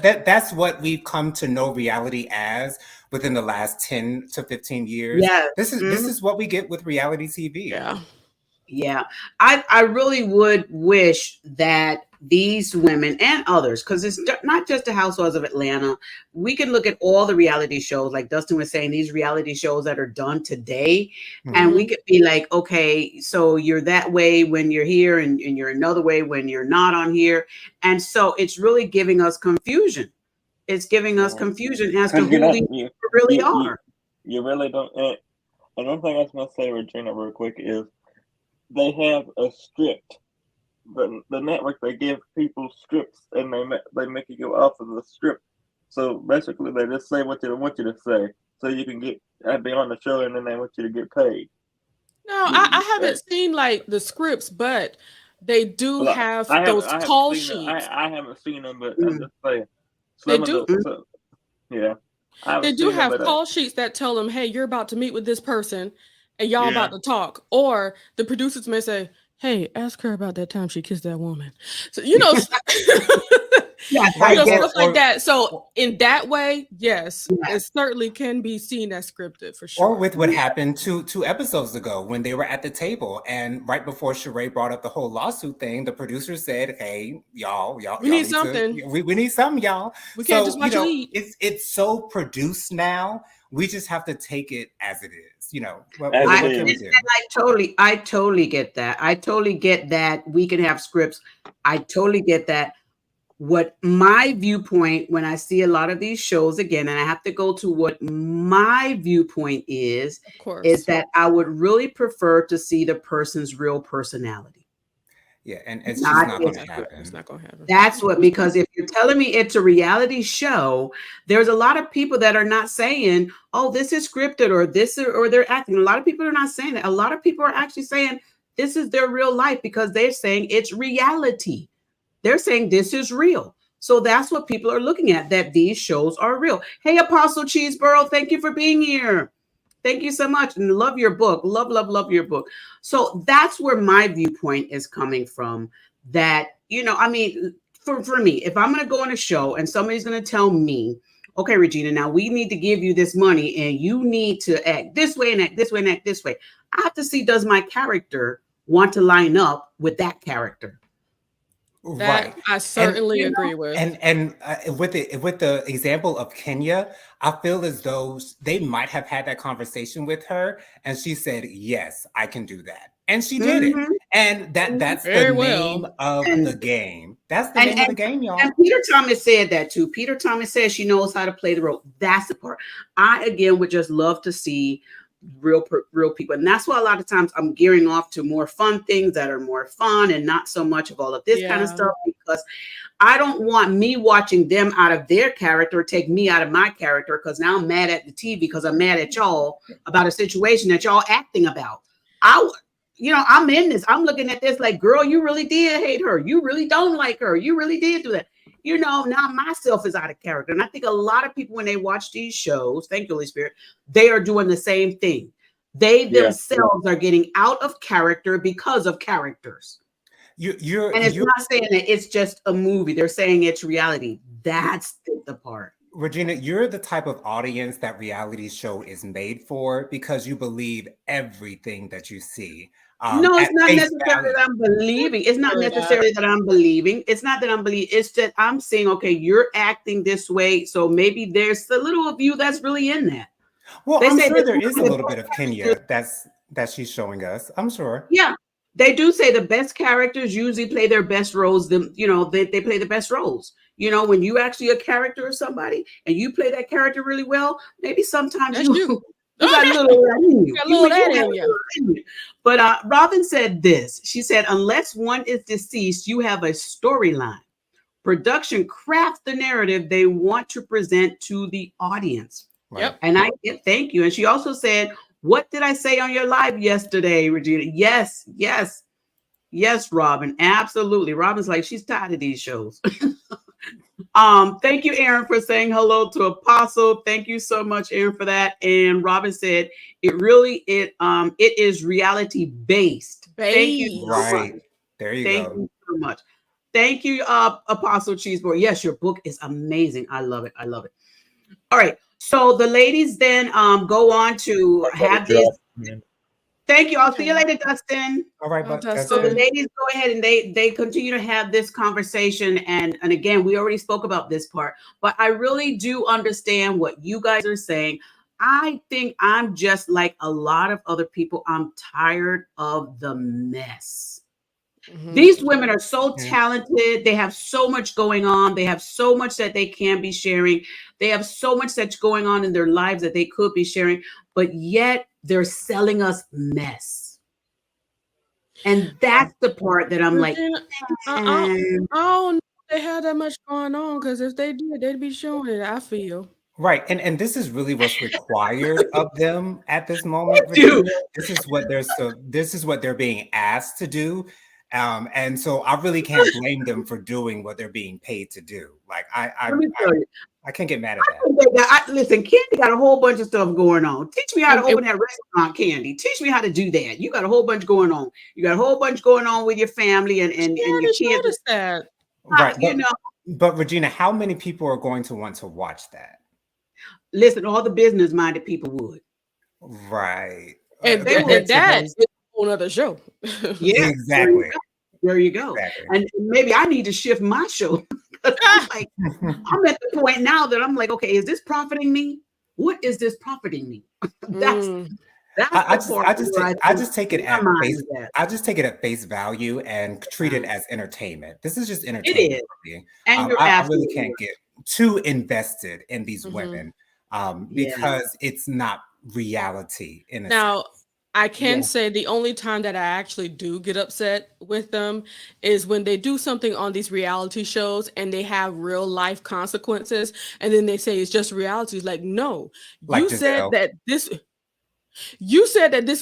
Speaker 5: that's what we've come to know reality as within the last 10 to 15 years.
Speaker 4: Yes.
Speaker 5: This
Speaker 4: Mhm.
Speaker 5: is what we get with reality TV.
Speaker 3: Yeah.
Speaker 4: Yeah, I really would wish that these women and others, because it's not just the Housewives of Atlanta. We can look at all the reality shows, like Dustin was saying, these reality shows that are done today, and we could be like, okay, so you're that way when you're here, and you're another way when you're not on here, and so it's really giving us confusion. It's giving us confusion as to who these people really are.
Speaker 6: You really don't. And one thing I was going to say, Regina, real quick, is they have a script. The network, they give people scripts, and they make you go off of the script. So basically, they just say what they want you to say, so you can be on the show, and then they want you to get paid.
Speaker 3: No, I haven't seen like the scripts, but they do have those call sheets.
Speaker 6: I haven't seen them, but I'm just saying.
Speaker 3: They do.
Speaker 6: Yeah.
Speaker 3: They do have call sheets that tell them, "Hey, you're about to meet with this person, and y'all about to talk." Or the producers may say, "Hey, ask her about that time she kissed that woman." So
Speaker 4: Yes, I get
Speaker 3: stuff like that. So in that way, yes, it certainly can be seen as scripted for sure.
Speaker 5: Or with what happened two episodes ago when they were at the table, and right before Sheree brought up the whole lawsuit thing, the producer said, "Hey, y'all
Speaker 3: we need something.
Speaker 5: We need something, y'all.
Speaker 3: We can't just watch you eat."
Speaker 5: It's so produced now. We just have to take it as it is.
Speaker 4: I totally get that. I totally get that we can have scripts. I totally get that. What my viewpoint when I see a lot of these shows again, and I have to go to what my viewpoint is that I would really prefer to see the person's real personality.
Speaker 5: Yeah, and it's just not going to happen.
Speaker 3: It's not going to happen.
Speaker 4: That's what, because if you're telling me it's a reality show, there's a lot of people that are not saying, "Oh, this is scripted," or they're acting. A lot of people are not saying that. A lot of people are actually saying this is their real life because they're saying it's reality. They're saying this is real. So that's what people are looking at, that these shows are real. Hey, Apostle Cheeseborough, thank you for being here. Thank you so much. And love your book. Love, love, love your book. So that's where my viewpoint is coming from. That, for me, if I'm going to go on a show and somebody's going to tell me, "Okay, Regina, now we need to give you this money and you need to act this way and act this way and act this way," I have to see, does my character want to line up with that character?
Speaker 3: That I certainly agree with.
Speaker 5: And with the example of Kenya, I feel as though they might have had that conversation with her, and she said, "Yes, I can do that," and she did it. And that's the name of the game. That's the name of the game, y'all.
Speaker 4: And Peter Thomas said that too. Peter Thomas says she knows how to play the role. That's the part. I again would just love to see real people, and that's why a lot of times I'm gearing off to more fun things that are more fun and not so much of all of this kind of stuff, because I don't want me watching them out of their character take me out of my character, because now I'm mad at the TV because I'm mad at y'all about a situation that y'all acting about. I'm in this. I'm looking at this like, girl, you really did hate her. You really don't like her. You really did do that. Now myself is out of character. And I think a lot of people, when they watch these shows, thank you, Holy Spirit, they are doing the same thing. They themselves are getting out of character because of characters. And it's not saying that it's just a movie. They're saying it's reality. That's the part.
Speaker 5: Regina, you're the type of audience that reality show is made for, because you believe everything that you see.
Speaker 4: No, it's not necessarily that I'm believing. It's not necessarily that I'm believing. It's not that I'm believing. It's that I'm saying, okay, you're acting this way, so maybe there's a little of you that's really in that.
Speaker 5: Well,
Speaker 4: They
Speaker 5: I'm
Speaker 4: say
Speaker 5: sure
Speaker 4: that
Speaker 5: there is a
Speaker 4: the
Speaker 5: little bit of
Speaker 4: best characters,
Speaker 5: Kenya that she's showing us. I'm sure.
Speaker 4: yeah, they do say the best characters usually play their best roles. They play the best roles. When you actually a character or somebody and you play that character really well, maybe sometimes
Speaker 3: That's you.
Speaker 4: you got a little of that in you.
Speaker 3: Got a little of that
Speaker 4: have
Speaker 3: in
Speaker 4: a
Speaker 3: you.
Speaker 4: little in you. But Robin said this. She said, unless one is deceased, you have a storyline. Production crafts the narrative they want to present to the audience.
Speaker 5: Right.
Speaker 3: Yep.
Speaker 4: And I thank you. And she also said, what did I say on your live yesterday, Regina? Yes, yes, yes, Robin. Absolutely. Robin's like, she's tired of these shows. Thank you, Aaron, for saying hello to Apostle. Thank you so much, Aaron, for that. And Robin said, it is reality based. Thank you so much.
Speaker 5: Right. There you
Speaker 4: Thank
Speaker 5: go.
Speaker 4: you so much. Thank you, Apostle Cheeseboard. Yes, your book is amazing. I love it. I love it. All right. So the ladies then go on to have this. Thank you. I'll see you later, Dustin.
Speaker 5: All right, but
Speaker 4: So the ladies go ahead and they continue to have this conversation. And again, we already spoke about this part, but I really do understand what you guys are saying. I think I'm just like a lot of other people. I'm tired of the mess. These women are so talented. They have so much going on. They have so much that they can be sharing. They have so much that's going on in their lives that they could be sharing, but yet they're selling us mess. And that's the part that I'm like,
Speaker 3: I don't know if they had that much going on, because if they did, they'd be showing it, I feel.
Speaker 5: Right. And this is really what's required of them at this moment.
Speaker 4: Dude.
Speaker 5: This is what they're being asked to do. And so I really can't blame them for doing what they're being paid to do. Like I can't get mad at that.
Speaker 4: Listen, Candy got a whole bunch of stuff going on. Teach me how to open that restaurant, Candy. Teach me how to do that. You got a whole bunch going on. You got a whole bunch going on with your family and your kids.
Speaker 3: That.
Speaker 5: Right. But Regina, how many people are going to want to watch that?
Speaker 4: Listen, all the business-minded people would.
Speaker 5: Right.
Speaker 3: And that is a whole other show.
Speaker 4: Yeah,
Speaker 5: exactly.
Speaker 4: There you go. Exactly. And maybe I need to shift my show. I'm at the point now that I'm like, okay, is this profiting me? What is this profiting me? I
Speaker 5: just take it at face value and treat it as entertainment. This is just entertainment. It is. For me. And I really can't get too invested in these women because it's not reality in a sense.
Speaker 3: I can say the only time that I actually do get upset with them is when they do something on these reality shows and they have real life consequences, and then they say it's just reality. It's like, no, you said that this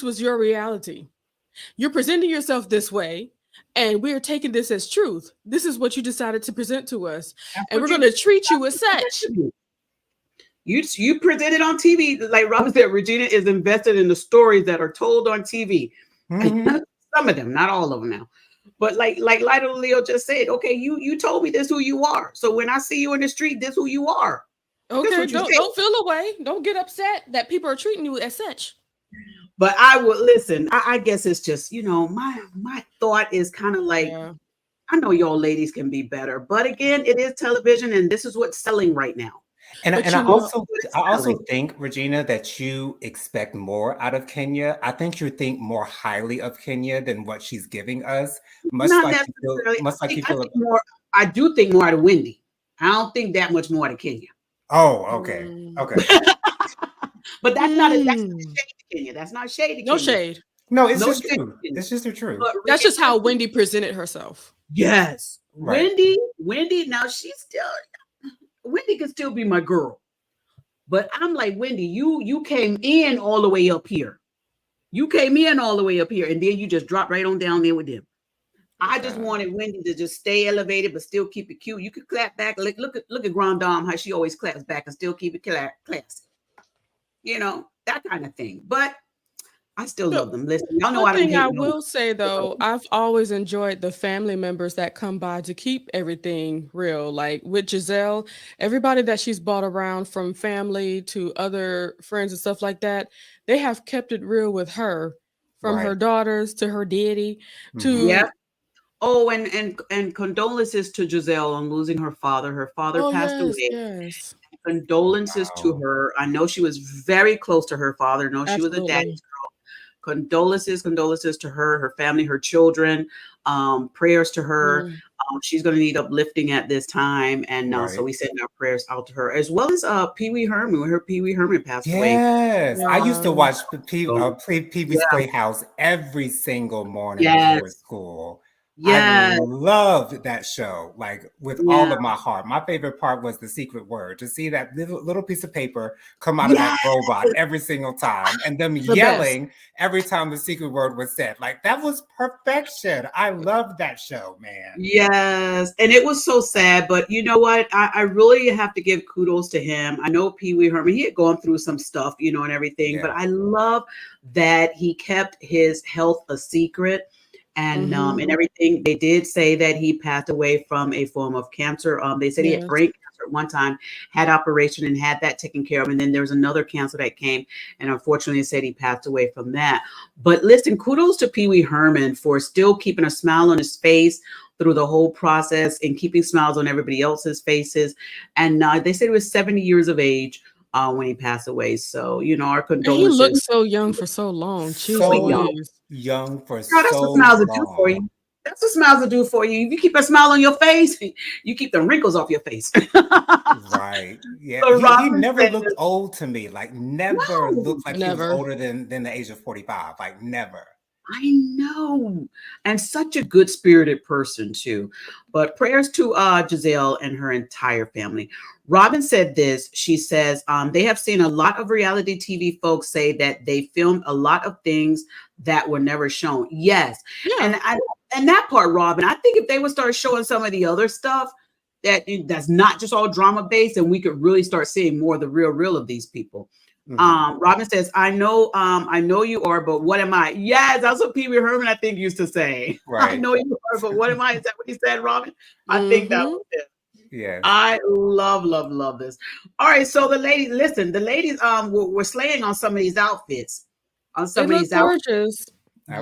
Speaker 3: was your reality. You're presenting yourself this way, and we're taking this as truth. This is what you decided to present to us, and we're going to treat you as such.
Speaker 4: You present it on TV, like Robin said. Regina is invested in the stories that are told on TV. Mm-hmm. Some of them, not all of them now. But like Lida Leo just said, okay, you told me this who you are. So when I see you in the street, this who you are.
Speaker 3: Okay, don't feel away. Don't get upset that people are treating you as such.
Speaker 4: But I would listen. I guess it's just, my thought is kind of like, I know y'all ladies can be better, but again, it is television, and this is what's selling right now.
Speaker 5: And I also think, Regina, that you expect more out of Kenya. I think you think more highly of Kenya than what she's giving us.
Speaker 4: I do think more out of Wendy. I don't think that much more out of Kenya.
Speaker 5: Oh, okay. Okay.
Speaker 4: But that's not shade to Kenya. That's not shade to Kenya.
Speaker 3: No shade.
Speaker 5: No, it's just true. It's just the truth.
Speaker 3: That's just how Wendy presented herself.
Speaker 4: Yes. Right. Wendy, now Wendy can still be my girl. But I'm like, Wendy, you came in all the way up here. You came in all the way up here, and then you just dropped right on down there with them. I just wanted Wendy to just stay elevated, but still keep it cute. You could clap back. Like, look at Grand Dame, how she always claps back and still keep it classy. That kind of thing. But I still love them. Listen, y'all know
Speaker 3: I will say though, I've always enjoyed the family members that come by to keep everything real. Like with Giselle, everybody that she's brought around, from family to other friends and stuff like that, they have kept it real with her, from her daughters to her daddy to
Speaker 4: Oh, and condolences to Giselle on losing her father. Her father passed away.
Speaker 3: Yes.
Speaker 4: condolences to her. I know she was very close to her father. I know she was a daddy's girl. Condolences to her, her family, her children. Prayers to her. She's going to need uplifting at this time, and so we send our prayers out to her, as well as Pee Wee Herman. When her Pee Wee Herman passed away.
Speaker 5: Yes, I used to watch Pee Wee's Playhouse every single morning before school. I loved that show, like with all of my heart. My favorite part was the secret word, to see that little piece of paper come out of that robot every single time, and them yelling every time the secret word was said. Like, that was perfection. I loved that show, man.
Speaker 4: Yes, and it was so sad, but you know what? I really have to give kudos to him. I know Pee Wee Herman, he had gone through some stuff, you know, and everything, but I love that he kept his health a secret. And and everything. They did say that he passed away from a form of cancer. They said he had brain cancer at one time, had operation and had that taken care of. And then there was another cancer that came, and unfortunately, they said he passed away from that. But listen, kudos to Pee Wee Herman for still keeping a smile on his face through the whole process and keeping smiles on everybody else's faces. And they said he was 70 years of age when he passed away. So, you know, our condolences.
Speaker 3: And he looked so young for so long.
Speaker 5: So young for so long.
Speaker 4: That's what smiles will do for you. That's what smiles will do for you. If you keep a smile on your face, you keep the wrinkles off your face.
Speaker 5: Right. Yeah. So he never looked old to me. Like, never looked like he was older than the age of 45. Like, never.
Speaker 4: I know. And such a good spirited person too. But prayers to Giselle and her entire family. Robin said this. She says, they have seen a lot of reality TV folks say that they filmed a lot of things that were never shown. Yes. Yeah. And that part, Robin, I think if they would start showing some of the other stuff that's not just all drama based, and we could really start seeing more of the real of these people. Robin says, I know you are, but what am I? Yes, that's what Pee Wee Herman, I think, used to say. Right. I know you are, but what am I? Is that what he said, Robin? I think that was it. Yeah. I love this. All right. So the ladies were slaying on some of these outfits. Outfits.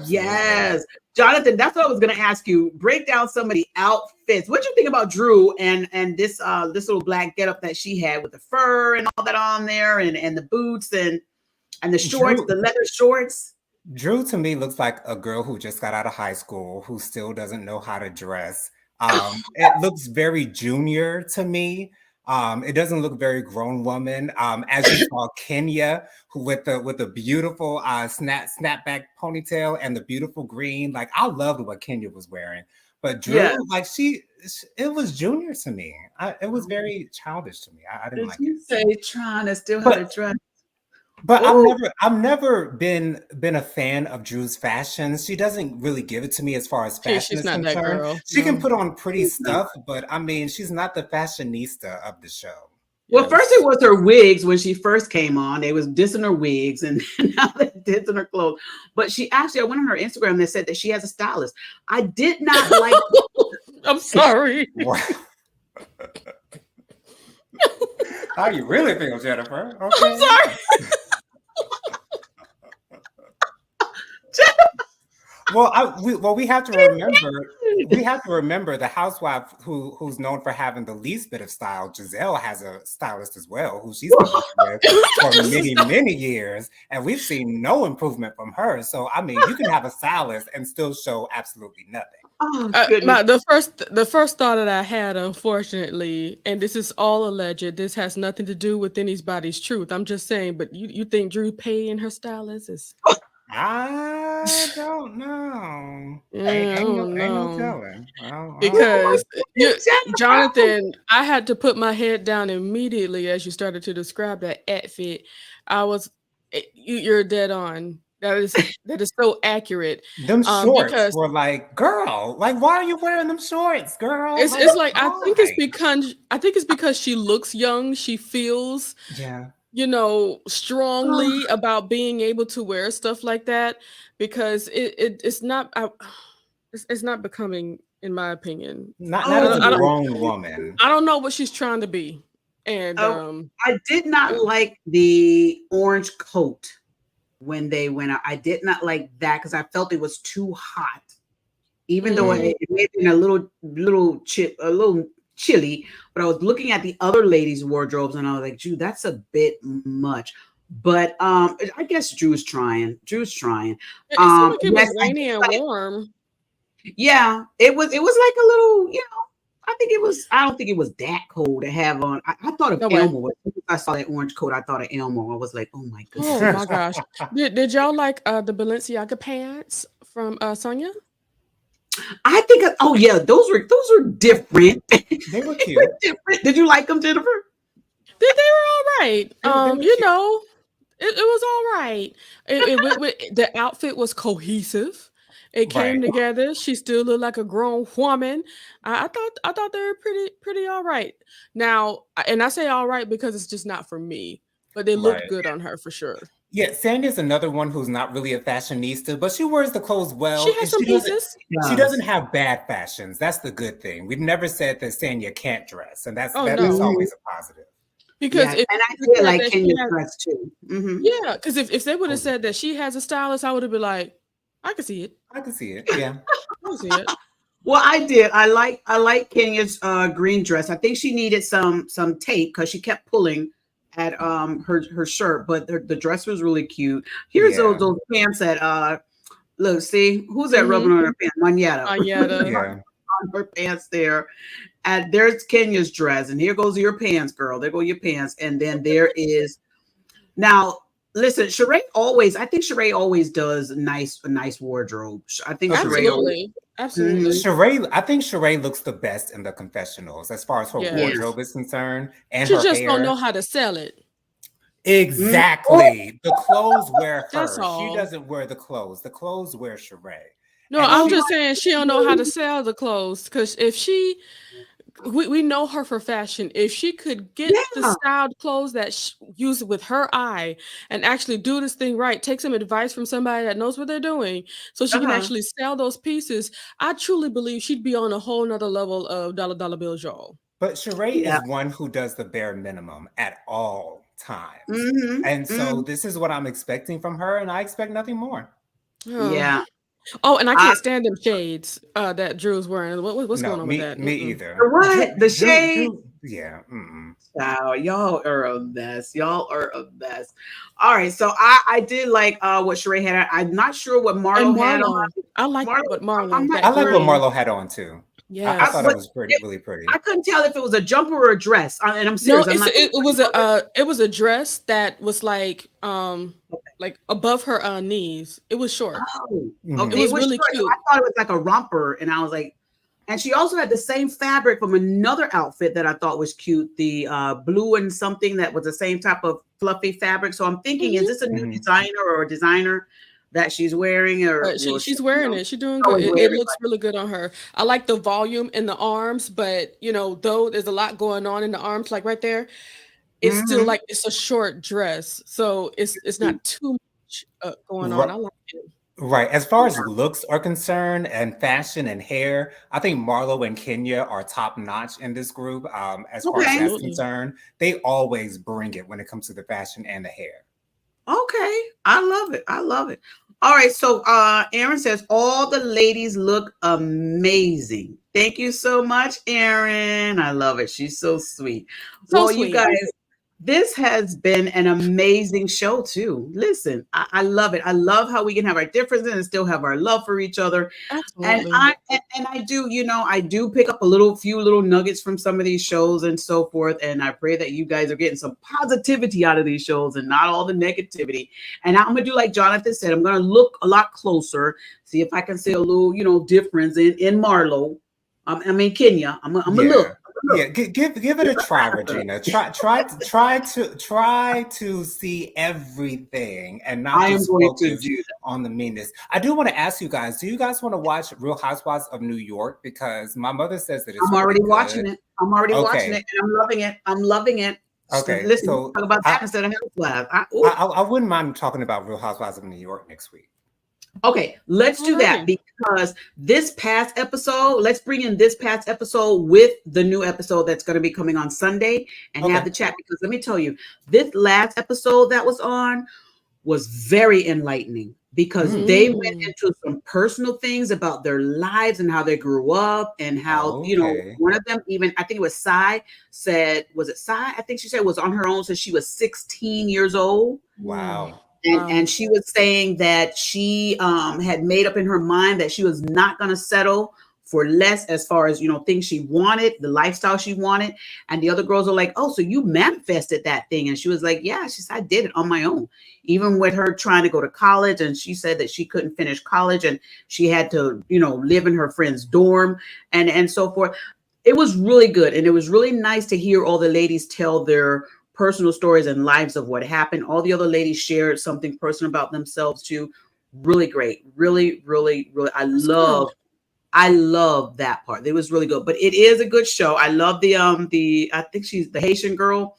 Speaker 4: Yes. Jonathan, that's what I was gonna ask you. Break down some of the outfits. What do you think about Drew and this little black getup that she had with the fur and all that on there, and the boots and the shorts, the leather shorts?
Speaker 5: Drew to me looks like a girl who just got out of high school who still doesn't know how to dress. It looks very junior to me. It doesn't look very grown woman. As you saw Kenya, who with the beautiful snapback ponytail and the beautiful green. Like, I loved what Kenya was wearing, but Drew, like it was junior to me. It was very childish to me. I didn't like it.
Speaker 4: Say trying to still have a dress.
Speaker 5: But I've never been a fan of Drew's fashion. She doesn't really give it to me as far as fashion is concerned. That girl. She can put on pretty stuff, but I mean, she's not the fashionista of the show.
Speaker 4: Well, first it was her wigs when she first came on. They was dissing her wigs, and now they're dissing her clothes. But she actually, I went on her Instagram that said that she has a stylist. I did not like.
Speaker 3: I'm sorry.
Speaker 5: How you really feel, Jennifer? Okay.
Speaker 3: I'm sorry.
Speaker 5: We have to remember. We have to remember the housewife who's known for having the least bit of style. Giselle has a stylist as well, who she's been working with for many years, and we've seen no improvement from her. So I mean, you can have a stylist and still show absolutely nothing.
Speaker 4: Oh,
Speaker 3: the first thought that I had, unfortunately, and this is all alleged, this has nothing to do with anybody's truth. I'm just saying, but you think Drew paying her stylist is?
Speaker 5: I don't know. Ain't no telling.
Speaker 3: Because Jonathan, I had to put my head down immediately as you started to describe that outfit. You're dead on. That is so accurate.
Speaker 5: Them shorts were like, girl, like, why are you wearing them shorts, girl?
Speaker 3: It's like I think it's because she looks young. She feels strongly about being able to wear stuff like that, because it's not becoming, in my opinion.
Speaker 5: Not as a grown woman.
Speaker 3: I don't know what she's trying to be. And
Speaker 4: I did not like the orange coat when they went out. I did not like that because I felt it was too hot. Even though it made it a little chilly, but I was looking at the other ladies' wardrobes and I was like, Drew, that's a bit much. But I guess Drew's trying.
Speaker 3: It seemed like it
Speaker 4: Yes,
Speaker 3: was
Speaker 4: I
Speaker 3: rainy
Speaker 4: did
Speaker 3: and
Speaker 4: like,
Speaker 3: warm.
Speaker 4: yeah, it was like a little, I don't think it was that cold to have on. I thought of
Speaker 3: No way.
Speaker 4: Elmo. As soon as I saw that orange coat, I thought of Elmo. I was like, oh my
Speaker 3: Oh
Speaker 4: goodness.
Speaker 3: my gosh. Did y'all like the Balenciaga pants from Sonya?
Speaker 4: I think oh yeah, those were different.
Speaker 5: They were cute.
Speaker 4: Different. Did you like them, Jennifer?
Speaker 3: They were all right.
Speaker 5: They were
Speaker 3: You
Speaker 5: cute.
Speaker 3: know, it was all right. The outfit was cohesive. It came
Speaker 5: Right.
Speaker 3: together. She still looked like a grown woman. I thought they were pretty all right. Now, and I say all right because it's just not for me, but they looked
Speaker 5: Right.
Speaker 3: good on her for sure.
Speaker 5: Yeah, Sandy's another one who's not really a fashionista, but she wears the clothes well.
Speaker 3: She has
Speaker 5: and
Speaker 3: some pieces.
Speaker 5: She doesn't have bad fashions. That's the good thing. We've never said that Sanya can't dress, and that's
Speaker 3: Oh
Speaker 5: that's
Speaker 3: no,
Speaker 5: always a positive.
Speaker 3: because
Speaker 4: Yeah,
Speaker 3: if
Speaker 4: and I
Speaker 3: they
Speaker 4: did
Speaker 3: said
Speaker 4: like
Speaker 3: that she
Speaker 4: Kenya's
Speaker 3: has,
Speaker 4: dress too.
Speaker 3: yeah, because if they would have
Speaker 5: Oh,
Speaker 3: said that she has a stylist, I would have been like, I can see it.
Speaker 5: I can see it. Yeah.
Speaker 3: I can see it.
Speaker 4: Well, I did. I like Kenya's green dress. I think she needed some tape because she kept pulling at her shirt, but the dress was really cute. Here's
Speaker 5: Yeah.
Speaker 4: those pants that look, see who's that
Speaker 3: Mhm.
Speaker 4: rubbing on her pants? Manetta.
Speaker 3: Ayada.
Speaker 5: Yeah.
Speaker 4: On her pants there. And there's Kenya's dress, and here goes your pants, girl. There go your pants, and then there is now. Listen, I think Sheree always does a nice wardrobe. I think
Speaker 5: Agreed.
Speaker 4: Sheree always.
Speaker 3: Absolutely.
Speaker 4: Mhm.
Speaker 5: I think Sheree looks the best in the confessionals as far as her
Speaker 3: Yes.
Speaker 5: wardrobe is concerned and
Speaker 3: She
Speaker 5: her
Speaker 3: just don't
Speaker 5: hair.
Speaker 3: know how to sell it.
Speaker 5: Exactly. The clothes wear
Speaker 3: That's
Speaker 5: her. She
Speaker 3: all.
Speaker 5: doesn't wear the clothes. The clothes wear Sheree.
Speaker 3: No,
Speaker 5: And
Speaker 3: I'm
Speaker 5: she,
Speaker 3: just saying she don't know how to sell the clothes. Because if we know her for fashion. If she could get the
Speaker 4: Yeah.
Speaker 3: styled clothes that use it with her eye and actually do this thing right, take some advice from somebody that knows what they're doing, so she can
Speaker 4: Uh-huh.
Speaker 3: actually sell those pieces, I truly believe she'd be on a whole nother level of dollar bills, y'all.
Speaker 5: but Sheree
Speaker 4: Yeah.
Speaker 5: is one who does the bare minimum at all times.
Speaker 4: Mhm.
Speaker 5: And so
Speaker 4: Mhm.
Speaker 5: this is what I'm expecting from her, and I expect nothing more.
Speaker 4: Yeah.
Speaker 3: Oh, and I
Speaker 4: I
Speaker 3: can't stand them shades that Drew's wearing. What's
Speaker 5: No,
Speaker 3: going on with that?
Speaker 5: me
Speaker 3: Mm-mm.
Speaker 5: either.
Speaker 4: The what? The shade?
Speaker 5: Yeah. Mm-mm.
Speaker 4: Wow, y'all are a mess. Y'all are a mess. All right, so I did like what Sheree had on. I'm not sure what
Speaker 3: And
Speaker 4: Marlo had on.
Speaker 3: Marlo, I like what
Speaker 4: I'm
Speaker 3: Marlo,
Speaker 4: not
Speaker 5: I
Speaker 3: that
Speaker 5: like what
Speaker 3: green.
Speaker 5: Marlo had on too. I
Speaker 3: Yes.
Speaker 5: thought
Speaker 4: but
Speaker 5: it was really pretty.
Speaker 4: I couldn't tell if it was a jumper or a dress. And I'm
Speaker 3: No,
Speaker 4: serious. I'm not.
Speaker 3: it was a dress that was like above her knees. It was short.
Speaker 4: Oh,
Speaker 5: Mhm.
Speaker 4: okay.
Speaker 3: It was
Speaker 4: It was
Speaker 3: really
Speaker 4: short. So
Speaker 3: cute.
Speaker 4: I thought it was like a romper, and I was like, and she also had the same fabric from another outfit that I thought was cute, the blue and something that was the same type of fluffy fabric. So I'm thinking, is this a new
Speaker 5: Mhm.
Speaker 4: designer or a designer that she's wearing, or
Speaker 3: But she's wearing it. She's doing good.
Speaker 4: always
Speaker 3: It
Speaker 4: wear it,
Speaker 3: looks really good on her. I like the volume in the arms, but though there's a lot going on in the arms, like right there, it's still
Speaker 4: Mhm.
Speaker 3: like it's a short dress, so it's not too much going on. I
Speaker 5: Ri-
Speaker 3: like it.
Speaker 5: Right. As far as looks are concerned and fashion and hair, I think Marlo and Kenya are top notch in this group. As far as that's
Speaker 3: Absolutely.
Speaker 5: concerned, they always bring it when it comes to the fashion and the hair.
Speaker 4: Okay, I love it. I love it. All right, so Aaron says all the ladies look amazing. Thank you so much, Aaron. I love it. She's so sweet.
Speaker 3: So
Speaker 4: Well, you
Speaker 3: sweet.
Speaker 4: guys, this has been an amazing show too. Listen, I love it. I love how we can have our differences and still have our love for each other. And
Speaker 3: Absolutely.
Speaker 4: I do, I do pick up few little nuggets from some of these shows and so forth. And I pray that you guys are getting some positivity out of these shows and not all the negativity. And I'm gonna do like Jonathan said, I'm gonna look a lot closer, see if I can see a little, difference in Marlo. Kenya. I'm gonna look.
Speaker 5: Yeah, give it a try, Regina. Try to see everything and not
Speaker 4: I am
Speaker 5: just
Speaker 4: going to
Speaker 5: focus
Speaker 4: do that.
Speaker 5: on the meanness. I do want to ask you guys: do you guys want to watch Real Housewives of New York? Because my mother says that it's
Speaker 4: I'm already
Speaker 5: really
Speaker 4: watching
Speaker 5: good.
Speaker 4: it. I'm already watching
Speaker 5: Okay.
Speaker 4: it, and I'm loving it. I'm loving it.
Speaker 5: Okay,
Speaker 4: Listen,
Speaker 5: so
Speaker 4: talk about that
Speaker 5: I,
Speaker 4: instead of Housewives.
Speaker 5: I wouldn't mind talking about Real Housewives of New York next week.
Speaker 4: Okay, let's do that
Speaker 3: Alright.
Speaker 4: because let's bring in this past episode with the new episode that's going to be coming on Sunday and have
Speaker 5: Okay.
Speaker 4: the chat. Because let me tell you, this last episode that was on was very enlightening. because they went into some personal things about their lives and how they grew up and how,
Speaker 5: Okay.
Speaker 4: one of them even, I think it was Sai said, was it Sai? I think she said was on her own since she was 16 years old.
Speaker 5: Wow.
Speaker 4: And she was saying that she had made up in her mind that she was not going to settle for less as far as, things she wanted, the lifestyle she wanted. And the other girls are like, oh, so you manifested that thing. And she was like, yeah, she said, I did it on my own. Even with her trying to go to college. And she said that she couldn't finish college and she had to, live in her friend's dorm and so forth. It was really good. And it was really nice to hear all the ladies tell their personal stories and lives of what happened. All the other ladies shared something personal about themselves too. Really great. Really, really, really. I love that part. It was really good, but it is a good show. I love I think she's the Haitian girl.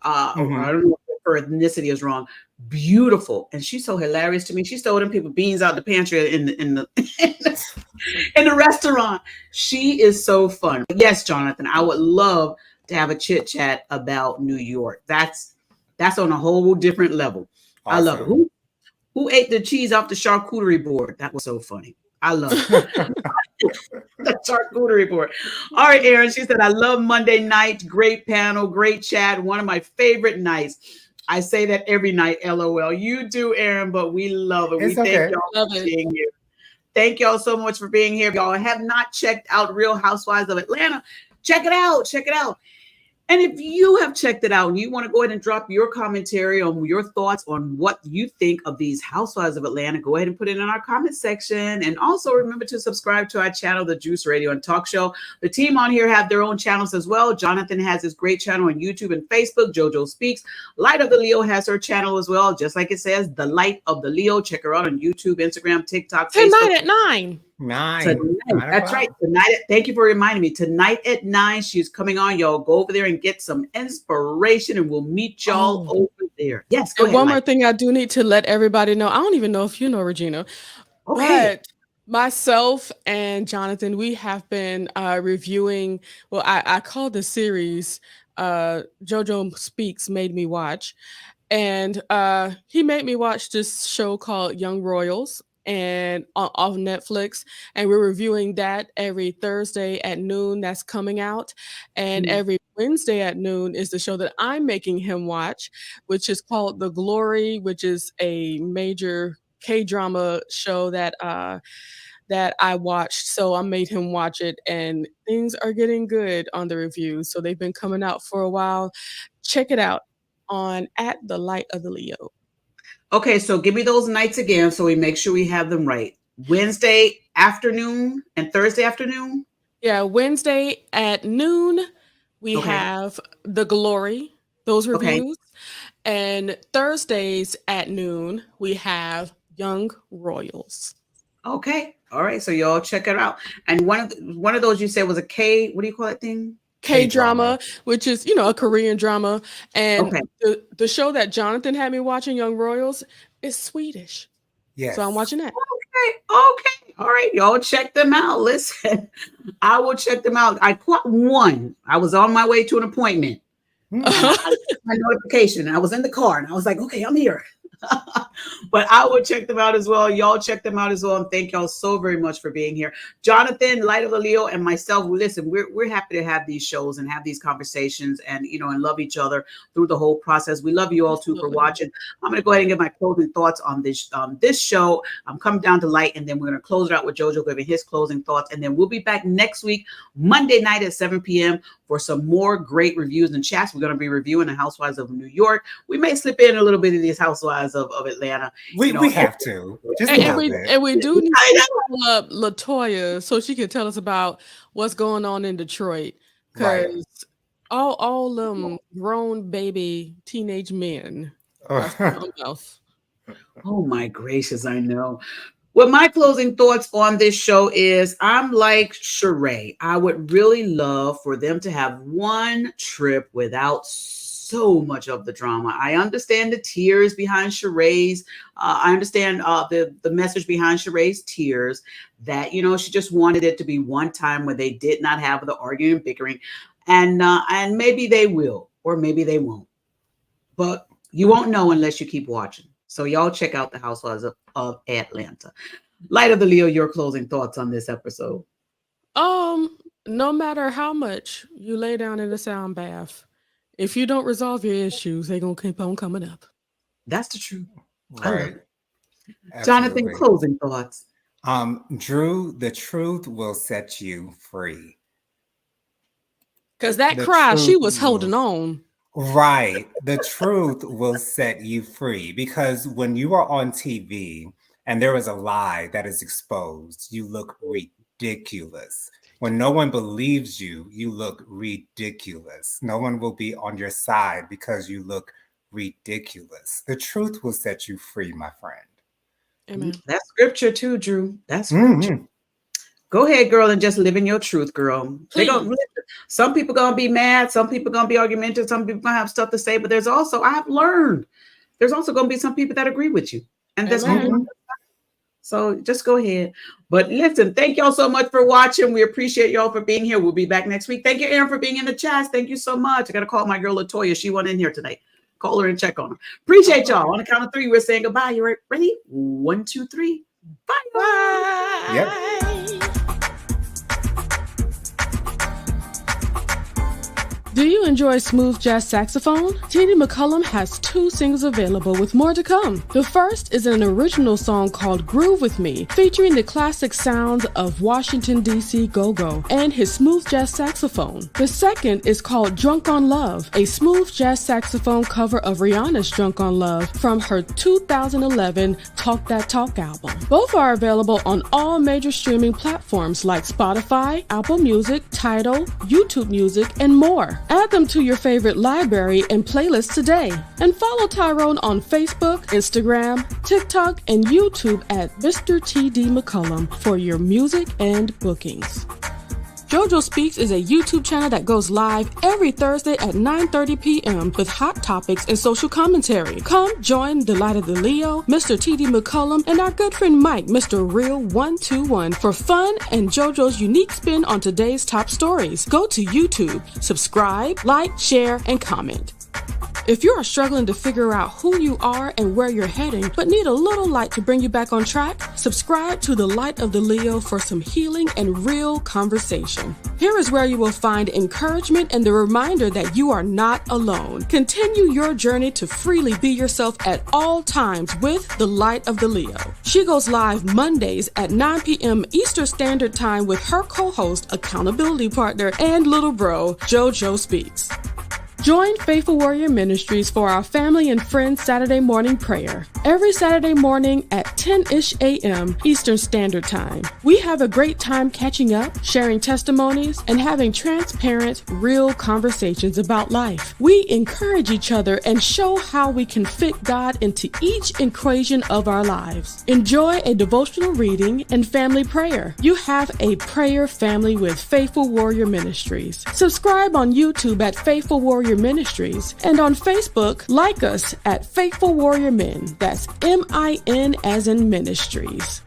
Speaker 4: I don't know if her ethnicity is wrong. Beautiful. And she's so hilarious to me. She stole them people beans out the pantry in the in the restaurant. She is so fun. Yes, Jonathan, I would love to have a chit chat about New York. That's on a whole different level. Awesome. I love it. Who ate the cheese off the charcuterie board? That was so funny. I love it. The charcuterie board. All right, Aaron. She said, I love Monday night. Great panel, great chat. One of my favorite nights. I say that every night, LOL. You do, Aaron, but we love it.
Speaker 5: It's
Speaker 4: we
Speaker 5: okay.
Speaker 4: Thank y'all for being here. Thank y'all so much for being here. If y'all have not checked out Real Housewives of Atlanta, check it out. Check it out. And if you have checked it out and you want to go ahead and drop your commentary on your thoughts on what you think of these Housewives of Atlanta, go ahead and put it in our comment section. And also remember to subscribe to our channel, The Juice Radio and Talk Show. The team on here have their own channels as well. Jonathan has his great channel on YouTube and Facebook. JoJo Speaks. Light of the Leo has her channel as well. Just like it says, The Light of the Leo. Check her out on YouTube, Instagram, TikTok, Facebook.
Speaker 3: Tonight at 9.
Speaker 4: Tonight. That's right. Tonight. Thank you for reminding me. Tonight at 9, she's coming on. Y'all go over there and get some inspiration, and we'll meet y'all over there. Yes. Go ahead.
Speaker 3: One more thing I do need to let everybody know. I don't even know if you know, Regina, but myself and Jonathan, we have been reviewing. Well, I call the series JoJo Speaks made me watch, and he made me watch this show called Young Royals. And off Netflix, and we're reviewing that every Thursday at noon. That's coming out, and every Wednesday at noon is the show that I'm making him watch, which is called The Glory, which is a major K-drama show that I watched. So I made him watch it, and things are getting good on the reviews. So they've been coming out for a while. Check it out on at The Light of the Leo.
Speaker 4: Okay, so give me those nights again so we make sure we have them right. Wednesday afternoon and Thursday afternoon?
Speaker 3: Yeah, Wednesday at noon, we have The Glory, those reviews. And Thursdays at noon, we have Young Royals.
Speaker 4: Okay. All right. So y'all check it out. And one of those you said was a K, what do you call that thing?
Speaker 3: K-drama, which is, a Korean drama. And the show that Jonathan had me watching, Young Royals, is Swedish.
Speaker 5: Yes.
Speaker 3: So I'm watching that.
Speaker 4: Okay. All right. Y'all check them out. Listen, I will check them out. I caught one. I was on my way to an appointment. I got my notification. I was in the car and I was like, okay, I'm here. But I will check them out as well. Y'all check them out as well. And thank y'all so very much for being here. Jonathan, Light of the Leo, and myself, listen, we're happy to have these shows and have these conversations and, and love each other through the whole process. We love you all too for watching. I'm going to go ahead and get my closing thoughts on this show. I'm coming down to Light, and then we're going to close it out with JoJo giving his closing thoughts. And then we'll be back next week, Monday night at 7 p.m. for some more great reviews and chats. We're going to be reviewing the Housewives of New York. We may slip in a little bit of these Housewives of Atlanta.
Speaker 5: We have to. Just
Speaker 3: and we do need to pull up LaToya so she can tell us about what's going on in Detroit. Because all them grown baby teenage men.
Speaker 4: Oh my gracious, I know. Well, my closing thoughts on this show is I'm like Sheree. I would really love for them to have one trip without so much of the drama. I understand the tears behind Sheree's. I understand the message behind Sheree's tears that, she just wanted it to be one time where they did not have the arguing and bickering. And maybe they will, or maybe they won't. But you won't know unless you keep watching. So y'all check out the Housewives of Atlanta. Light of the Leo, your closing thoughts on this episode?
Speaker 3: No matter how much you lay down in a sound bath, if you don't resolve your issues, they're gonna keep on coming up.
Speaker 4: That's the truth.
Speaker 5: Right.
Speaker 4: Jonathan,
Speaker 5: Absolutely.
Speaker 4: closing thoughts.
Speaker 5: Drew, the truth will set you free.
Speaker 3: Because that
Speaker 5: The
Speaker 3: cry, she
Speaker 5: truth
Speaker 3: was holding
Speaker 5: will-
Speaker 3: on.
Speaker 5: Right. The truth will set you free, because when you are on TV and there is a lie that is exposed, you look ridiculous. When no one believes you, you look ridiculous. No one will be on your side because you look ridiculous. The truth will set you free, my friend.
Speaker 3: Amen.
Speaker 4: That's scripture too, Drew. That's scripture.
Speaker 5: Mhm.
Speaker 4: Go ahead, girl, and just live in your truth, girl. Some people gonna be mad, some people gonna be argumentative, some people gonna have stuff to say, but there's also gonna be some people that agree with you. And that's
Speaker 3: Amen.
Speaker 4: So just go ahead. But listen, thank y'all so much for watching. We appreciate y'all for being here. We'll be back next week. Thank you, Aaron, for being in the chat. Thank you so much. I got to call my girl Latoya. She wasn't in here tonight. Call her and check on her. Appreciate y'all. On the count of 3, we're saying goodbye. You ready? 1, 2, 3. Bye.
Speaker 3: Bye.
Speaker 5: Yep.
Speaker 3: Do you enjoy smooth jazz saxophone? T.D. McCullum has 2 singles available with more to come. The first is an original song called Groove With Me, featuring the classic sounds of Washington, D.C. go-go and his smooth jazz saxophone. The second is called Drunk on Love, a smooth jazz saxophone cover of Rihanna's Drunk on Love from her 2011 Talk That Talk album. Both are available on all major streaming platforms like Spotify, Apple Music, Tidal, YouTube Music, and more. Add them to your favorite library and playlist today. And follow Tyrone on Facebook, Instagram, TikTok, and YouTube at Mr. T.D. McCullum for your music and bookings. JoJo Speaks is a YouTube channel that goes live every Thursday at 9:30 p.m. with hot topics and social commentary. Come join the Light of the Leo, Mr. T.D. McCullum, and our good friend Mike, Mr. Real 121, for fun and JoJo's unique spin on today's top stories. Go to YouTube, subscribe, like, share, and comment. If you are struggling to figure out who you are and where you're heading, but need a little light to bring you back on track, subscribe to the Light of the Leo for some healing and real conversation. Here is where you will find encouragement and the reminder that you are not alone. Continue your journey to freely be yourself at all times with the Light of the Leo. She goes live Mondays at 9 p.m. Eastern Standard Time with her co-host, accountability partner, and little bro, JoJo Speaks. Join Faithful Warrior Ministries for our family and friends Saturday morning prayer. Every Saturday morning at 10-ish a.m. Eastern Standard Time. We have a great time catching up, sharing testimonies, and having transparent, real conversations about life. We encourage each other and show how we can fit God into each equation of our lives. Enjoy a devotional reading and family prayer. You have a prayer family with Faithful Warrior Ministries. Subscribe on YouTube at Faithful Warrior Ministries, and on Facebook, like us at Faithful Warrior Men. That's M-I-N as in Ministries.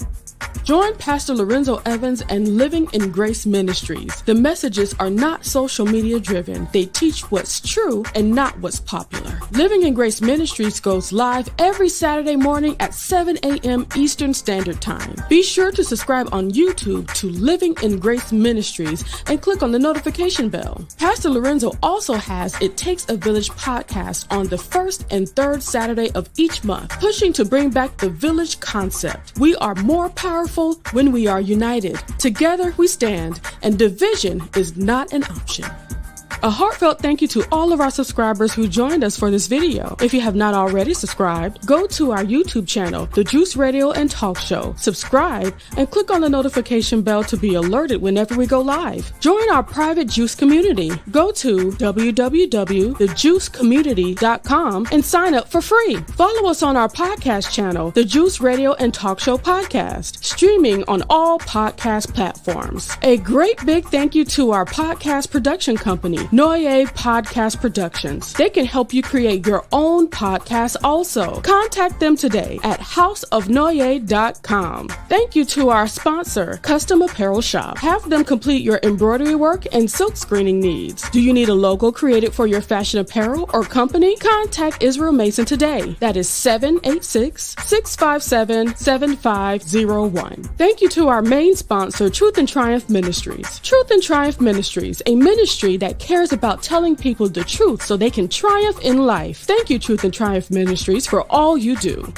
Speaker 3: Join Pastor Lorenzo Evans and Living in Grace Ministries. The messages are not social media driven. They teach what's true and not what's popular. Living in Grace Ministries goes live every Saturday morning at 7 a.m. Eastern Standard Time. Be sure to subscribe on YouTube to Living in Grace Ministries and click on the notification bell. Pastor Lorenzo also has It Takes a Village podcast on the first and third Saturday of each month, pushing to bring back the village concept. We are more powerful when we are united. Together we stand, and division is not an option. A heartfelt thank you to all of our subscribers who joined us for this video. If you have not already subscribed, go to our YouTube channel, The Juice Radio and Talk Show. Subscribe and click on the notification bell to be alerted whenever we go live. Join our private Juice community. Go to www.thejuicecommunity.com and sign up for free. Follow us on our podcast channel, The Juice Radio and Talk Show Podcast, streaming on all podcast platforms. A great big thank you to our podcast production company, Noye Podcast Productions. They can help you create your own podcast also. Contact them today at houseofnoye.com. Thank you to our sponsor, Custom Apparel Shop. Have them complete your embroidery work and silk screening needs. Do you need a logo created for your fashion apparel or company? Contact Israel Mason today. That is 786-657-7501. Thank you to our main sponsor, Truth and Triumph Ministries. Truth and Triumph Ministries, a ministry that cares about telling people the truth so they can triumph in life. Thank you, Truth and Triumph Ministries, for all you do.